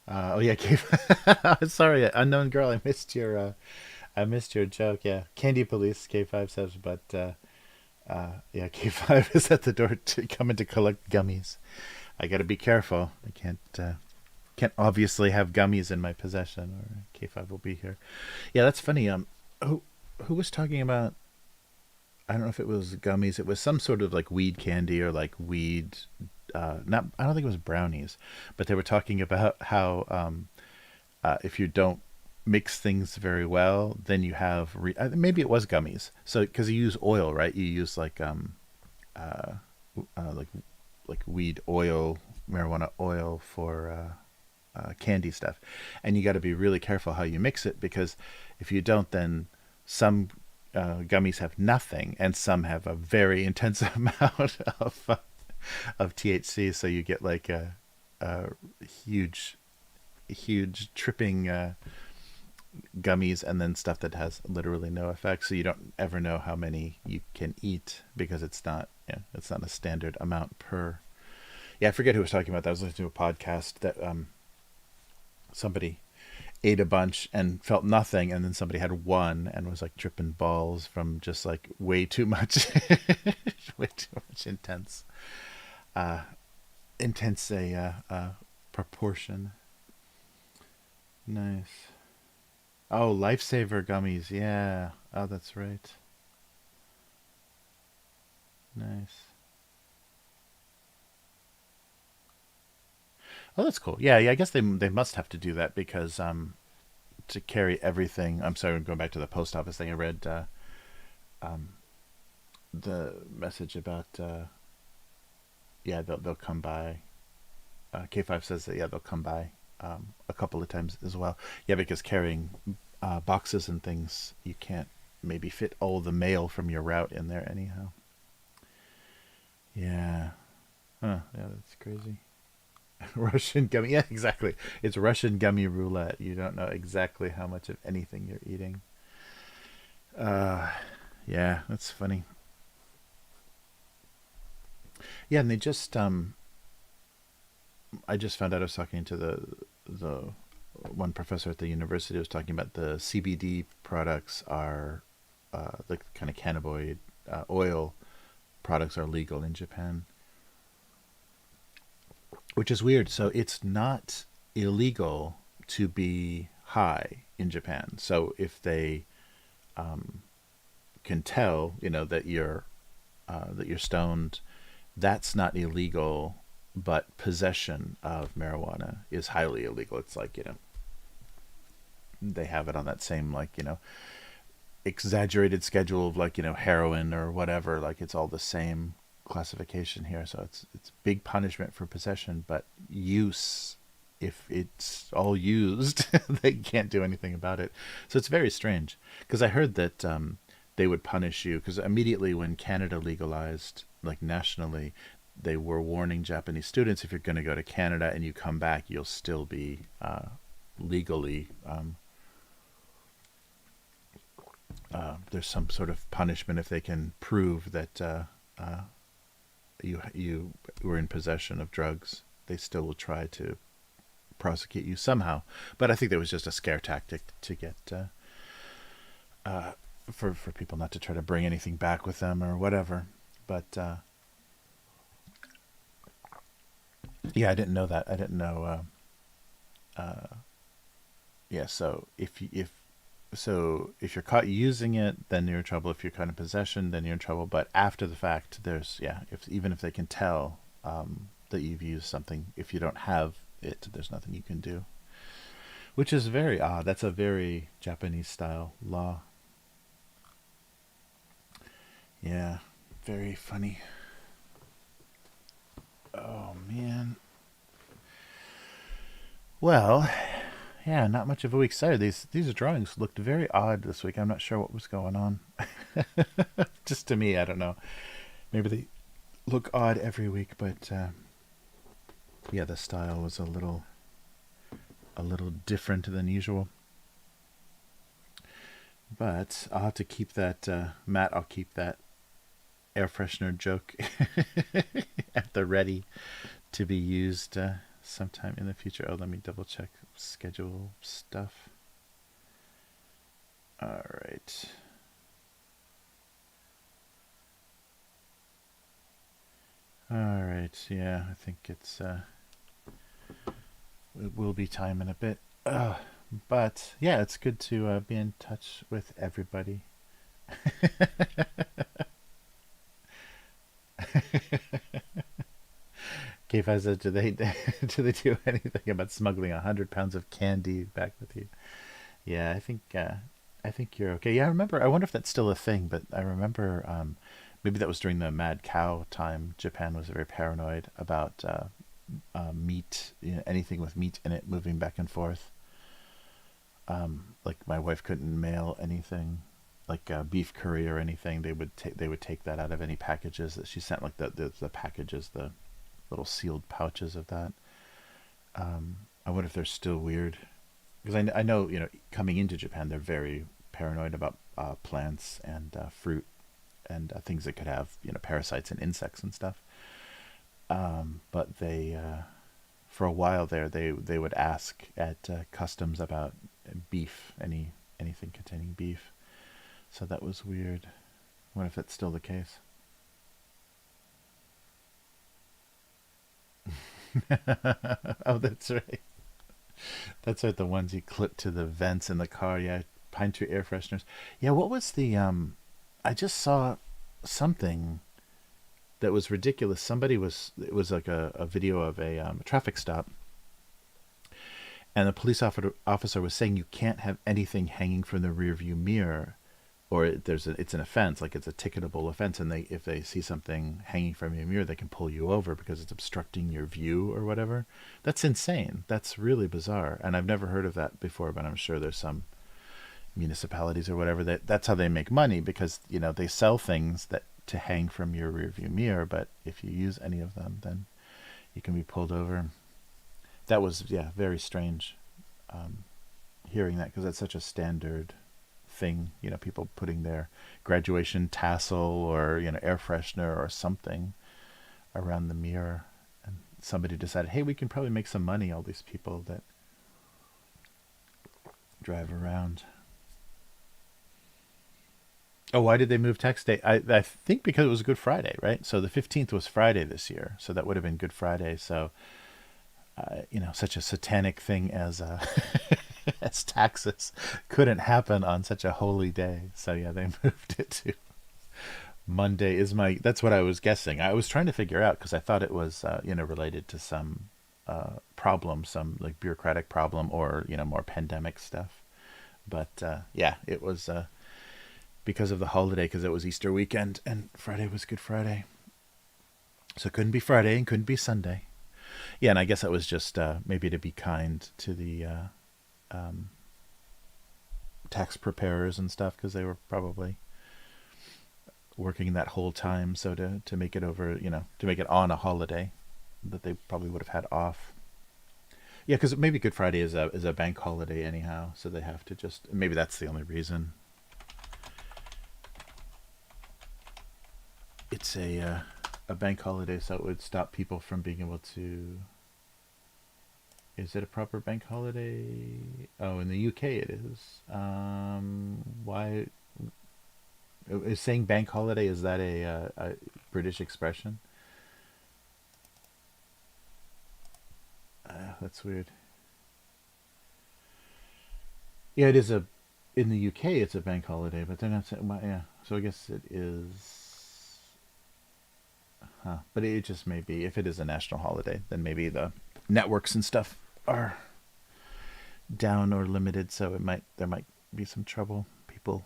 Oh yeah, sorry, unknown girl. I missed your joke. Yeah, Candy Police K5 says, but yeah, K5 is at the door to coming to collect gummies. I got to be careful. I can't obviously have gummies in my possession, or K5 will be here. Yeah, that's funny. Who who was talking about? I don't know if it was gummies. It was some sort of like weed candy or like weed. Not. I don't think it was brownies, but they were talking about how if you don't mix things very well, then you have maybe it was gummies. So because you use oil, right? You use uh, like weed oil, marijuana oil for candy stuff, and you got to be really careful how you mix it because if you don't, then some gummies have nothing, and some have a very intense amount of THC. So you get like a huge, huge tripping gummies, and then stuff that has literally no effect. So you don't ever know how many you can eat because it's not. Yeah, it's not a standard amount per. Yeah, I forget who was talking about that. I was listening to a podcast that somebody ate a bunch and felt nothing, and then somebody had one and was like tripping balls from just like way too much, way too much uh, intense proportion. Nice. Oh, lifesaver gummies. Yeah. Oh, that's right. Nice. Oh, that's cool. Yeah, yeah. I guess they must have to do that because to carry everything. I'm sorry, I'm going back to the post office thing. I read um the message about yeah, they'll come by. K5 says that yeah, they'll come by a couple of times as well. Yeah, because carrying boxes and things, you can't maybe fit all the mail from your route in there anyhow. Yeah. Huh. Yeah, that's crazy. Russian gummy. Yeah, exactly. It's Russian gummy roulette. You don't know exactly how much of anything you're eating. Uh, yeah, that's funny. Yeah, and they just I just found out, I was talking to the one professor at the university was talking about the CBD products are the kind of cannabinoid oil products are legal in Japan, which is weird. So it's not illegal to be high in Japan. So if they can tell, that you're stoned, that's not illegal. But possession of marijuana is highly illegal. It's like, they have it on that same, like, exaggerated schedule of, like, heroin or whatever. Like, it's all the same classification here. So it's big punishment for possession, but use, if it's all used, they can't do anything about it. So it's very strange, because I heard that they would punish you, because immediately when Canada legalized, like, nationally, they were warning Japanese students, if you're going to go to Canada and you come back, you'll still be legally, there's some sort of punishment if they can prove that you were in possession of drugs. They still will try to prosecute you somehow. But I think that was just a scare tactic to get for people not to try to bring anything back with them or whatever. But yeah, I didn't know that. I didn't know. Yeah, so if you're caught using it, then you're in trouble. If you're caught in possession, then you're in trouble. But after the fact, even if they can tell that you've used something, if you don't have it, there's nothing you can do. Which is very odd. That's a very Japanese style law. Yeah, very funny. Oh man. Well, yeah, not much of a week. Sorry, these drawings looked very odd this week. I'm not sure what was going on. Just to me, I don't know. Maybe they look odd every week, but yeah, the style was a little different than usual. But I'll have to keep that, Matt. I'll keep that air freshener joke at the ready to be used sometime in the future. Oh, let me double check schedule stuff. All right. All right. Yeah, I think it will be time in a bit. But yeah, it's good to be in touch with everybody. Keith said, do they do they do anything about smuggling 100 pounds of candy back with you? Yeah, I think you're okay. Yeah, I remember. I wonder if that's still a thing, but I remember maybe that was during the mad cow time. Japan was very paranoid about meat, anything with meat in it, moving back and forth. Like my wife couldn't mail anything, like beef curry or anything. They would take that out of any packages that she sent, like the packages, the little sealed pouches of that. I wonder if they're still weird, because I know, coming into Japan they're very paranoid about plants and fruit and things that could have, parasites and insects and stuff. But they for a while there, they would ask at customs about beef, anything containing beef. So that was weird. What if that's still the case? Oh, that's right. That's right. The ones you clip to the vents in the car. Yeah, pine tree air fresheners. Yeah. What was the? I just saw something that was ridiculous. Somebody was. It was like a video of a traffic stop, and the officer was saying you can't have anything hanging from the rear view mirror, or it's an offense, like it's a ticketable offense, and if they see something hanging from your mirror, they can pull you over because it's obstructing your view or whatever. That's insane. That's really bizarre, and I've never heard of that before, but I'm sure there's some municipalities or whatever that's how they make money, because they sell things that to hang from your rear view mirror, but if you use any of them, then you can be pulled over. That was, yeah, very strange, hearing that, because that's such a standard thing, people putting their graduation tassel or air freshener or something around the mirror. And somebody decided, hey, we can probably make some money, all these people that drive around. Oh, why did they move tax day? I think because it was Good Friday, right? So the 15th was Friday this year. So that would have been Good Friday. So, such a satanic thing as as taxes couldn't happen on such a holy day. So yeah, they moved it to Monday is that's what I was guessing. I was trying to figure out because I thought it was, related to some problem, some like bureaucratic problem or, more pandemic stuff. But yeah, it was because of the holiday, because it was Easter weekend and Friday was Good Friday. So it couldn't be Friday and couldn't be Sunday. Yeah, and I guess it was just maybe to be kind to the tax preparers and stuff, because they were probably working that whole time. So to make it over, to make it on a holiday that they probably would have had off. Yeah, because maybe Good Friday is a bank holiday anyhow, so they have to just, maybe that's the only reason. It's a bank holiday, so it would stop people from being able to. Is it a proper bank holiday? Oh, in the UK it is. Why is saying bank holiday? Is that a British expression? That's weird. Yeah, it is a. In the UK, it's a bank holiday, but they're not saying. Well, yeah, so I guess it is. Huh. But it just may be, if it is a national holiday, then maybe the networks and stuff are down or limited, so there might be some trouble. People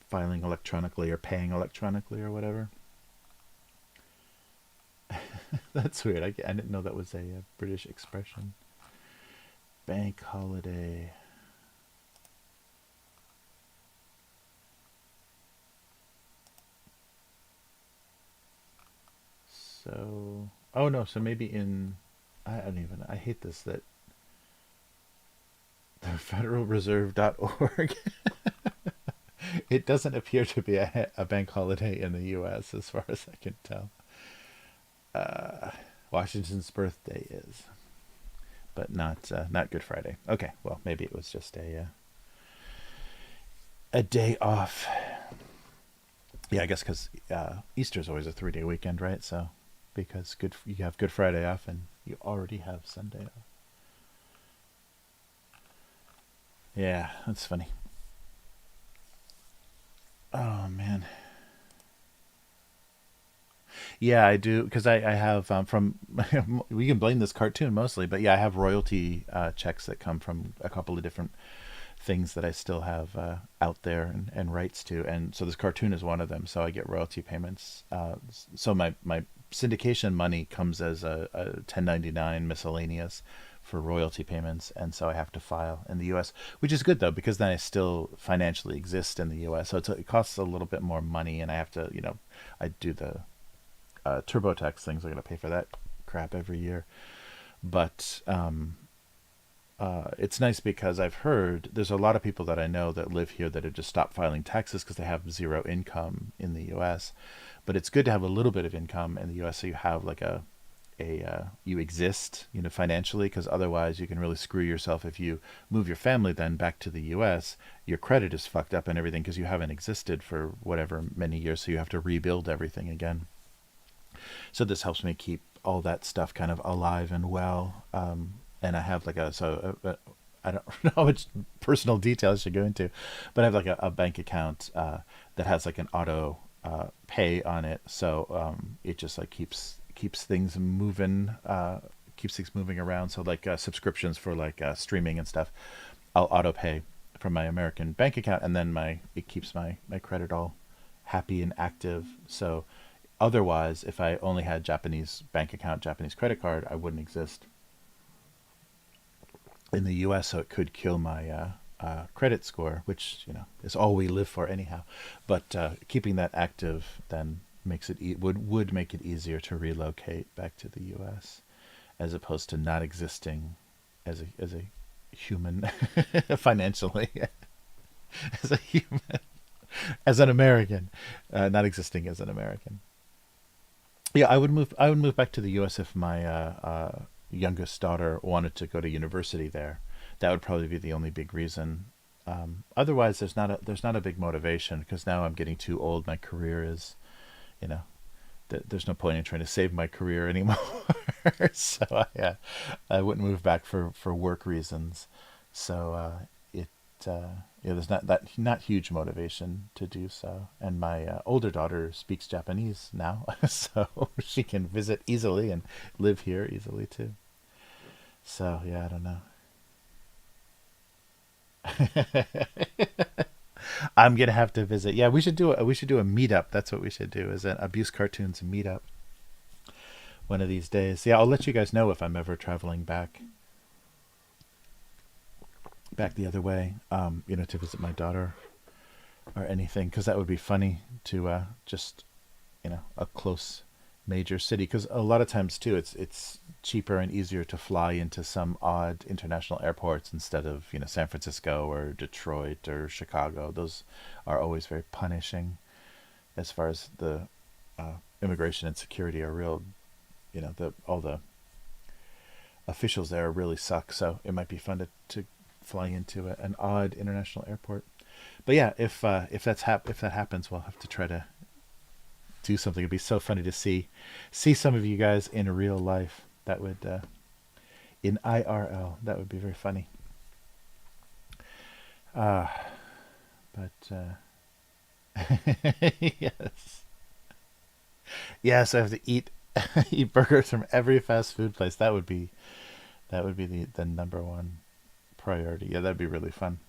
filing electronically or paying electronically or whatever. That's weird. I didn't know that was a British expression. Bank holiday. So, oh no, so maybe I don't even, I hate this, that the federalreserve.org, it doesn't appear to be a bank holiday in the US as far as I can tell. Uh, Washington's birthday is, but not Good Friday. Okay, well, maybe it was just a day off. Yeah, I guess because Easter's always a 3-day weekend, right? So because you have Good Friday off and you already have Sunday off. Yeah, that's funny. Oh man. Yeah, I do, because I have from we can blame this cartoon mostly, but yeah, I have royalty checks that come from a couple of different things that I still have out there and rights to, and so this cartoon is one of them. So I get royalty payments. So my syndication money comes as a 1099 miscellaneous for royalty payments, and so I have to file in the U.S., which is good though, because then I still financially exist in the U.S. So it costs a little bit more money, and I have to, I do the TurboTax things. I got to pay for that crap every year, but it's nice because I've heard there's a lot of people that I know that live here that have just stopped filing taxes because they have zero income in the U.S. But it's good to have a little bit of income in the U.S. so you have like you exist, financially, because otherwise you can really screw yourself if you move your family then back to the U.S. Your credit is fucked up and everything because you haven't existed for whatever many years, so you have to rebuild everything again. So this helps me keep all that stuff kind of alive and well. And I have like I don't know how much personal detail I should go into, but I have like a bank account that has like an auto pay on it, so it just like keeps things moving, keeps things moving around. So like subscriptions for like streaming and stuff, I'll auto pay from my American bank account, and then it keeps my credit all happy and active. So otherwise, if I only had Japanese bank account, Japanese credit card, I wouldn't exist in the U.S., so it could kill my credit score, which is all we live for anyhow. But keeping that active then makes would make it easier to relocate back to the U.S. as opposed to not existing as a human financially, as a human, as an American, not existing as an American. Yeah, I would move. I would move back to the U.S. if my youngest daughter wanted to go to university there. That would probably be the only big reason. Otherwise, there's not a big motivation because now I'm getting too old. My career is, you know, there's no point in trying to save my career anymore. So I wouldn't move back for work reasons. So it yeah, there's not huge motivation to do so. And my older daughter speaks Japanese now, so she can visit easily and live here easily too. So yeah, I don't know. I'm gonna have to visit. Yeah, we should do a meetup. That's what we should do, is an abuse cartoons meetup one of these days. Yeah, I'll let you guys know if I'm ever traveling back the other way. To visit my daughter or anything, because that would be funny to just a close major city. Because a lot of times too, it's cheaper and easier to fly into some odd international airports instead of San Francisco or Detroit or Chicago. Those are always very punishing as far as the immigration and security are real. The all the officials there really suck. So it might be fun to fly into an odd international airport. But yeah, if that happens, we'll have to try to do something. It'd be so funny to see some of you guys in real life. That would in IRL. That would be very funny. Uh, but yes, yes, I have to eat eat burgers from every fast food place. That would be the number one priority. Yeah, that'd be really fun.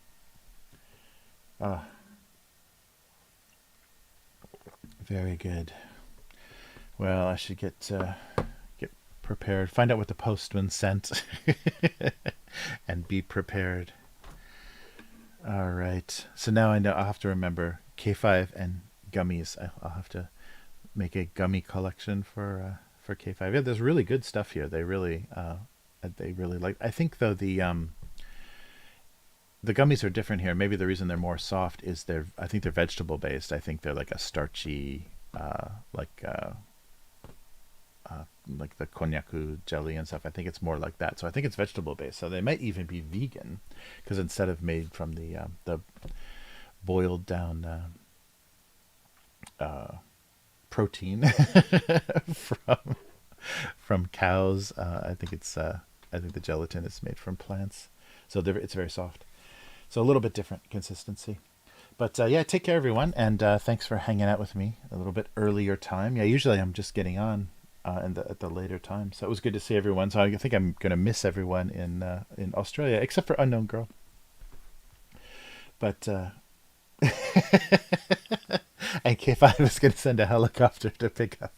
Uh, Very good. Well, I should get prepared. Find out what the postman sent, and be prepared. All right. So now I know I'll have to remember K5 and gummies. I'll have to make a gummy collection for K5. Yeah, there's really good stuff here. They really like. I think though the gummies are different here. Maybe the reason they're more soft is I think they're vegetable based. I think they're like a starchy, like the konnyaku jelly and stuff. I think it's more like that. So I think it's vegetable based. So they might even be vegan, because instead of made from the boiled down protein from cows, I think the gelatin is made from plants. So it's very soft. So a little bit different consistency. But yeah, take care, everyone, and thanks for hanging out with me a little bit earlier time. Yeah, usually I'm just getting on at the later time, so it was good to see everyone. So I think I'm gonna miss everyone in Australia, except for Unknown Girl. But and K5 is gonna send a helicopter to pick up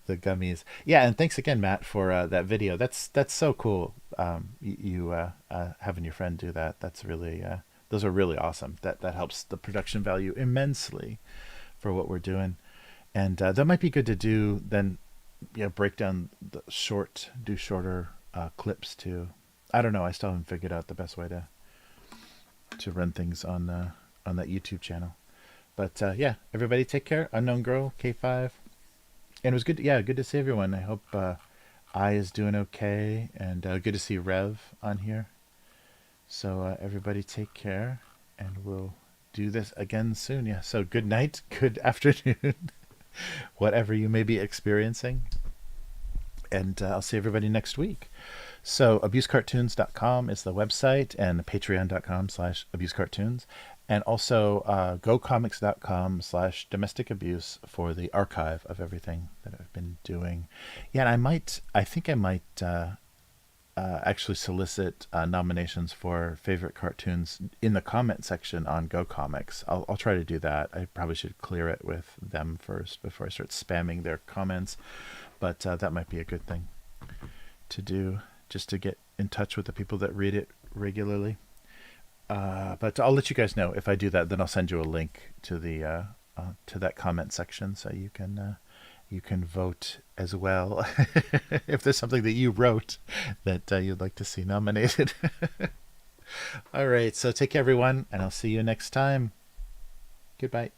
the gummies. Yeah, and thanks again, Matt, for that video. That's so cool. Having your friend do that. That's really those are really awesome. That helps the production value immensely for what we're doing. And that might be good to do then. Break down do shorter clips too. I don't know. I still haven't figured out the best way to run things on that YouTube channel. But yeah, everybody take care. Unknown Girl, K5. And it was good. Yeah, good to see everyone. I hope I is doing okay, and good to see Rev on here. So everybody take care, and we'll do this again soon. Yeah. So good night, good afternoon, whatever you may be experiencing, and I'll see everybody next week. So abusecartoons.com is the website, and patreon.com/abusecartoons. And also gocomics.com/domestic abuse for the archive of everything that I've been doing. Yeah, and I think I might actually solicit nominations for favorite cartoons in the comment section on Go Comics. I'll try to do that. I probably should clear it with them first before I start spamming their comments. But that might be a good thing to do, just to get in touch with the people that read it regularly. But I'll let you guys know if I do that. Then I'll send you a link to to that comment section, so you can vote as well if there's something that you wrote that you'd like to see nominated. All right, so take care, everyone, and I'll see you next time. Goodbye.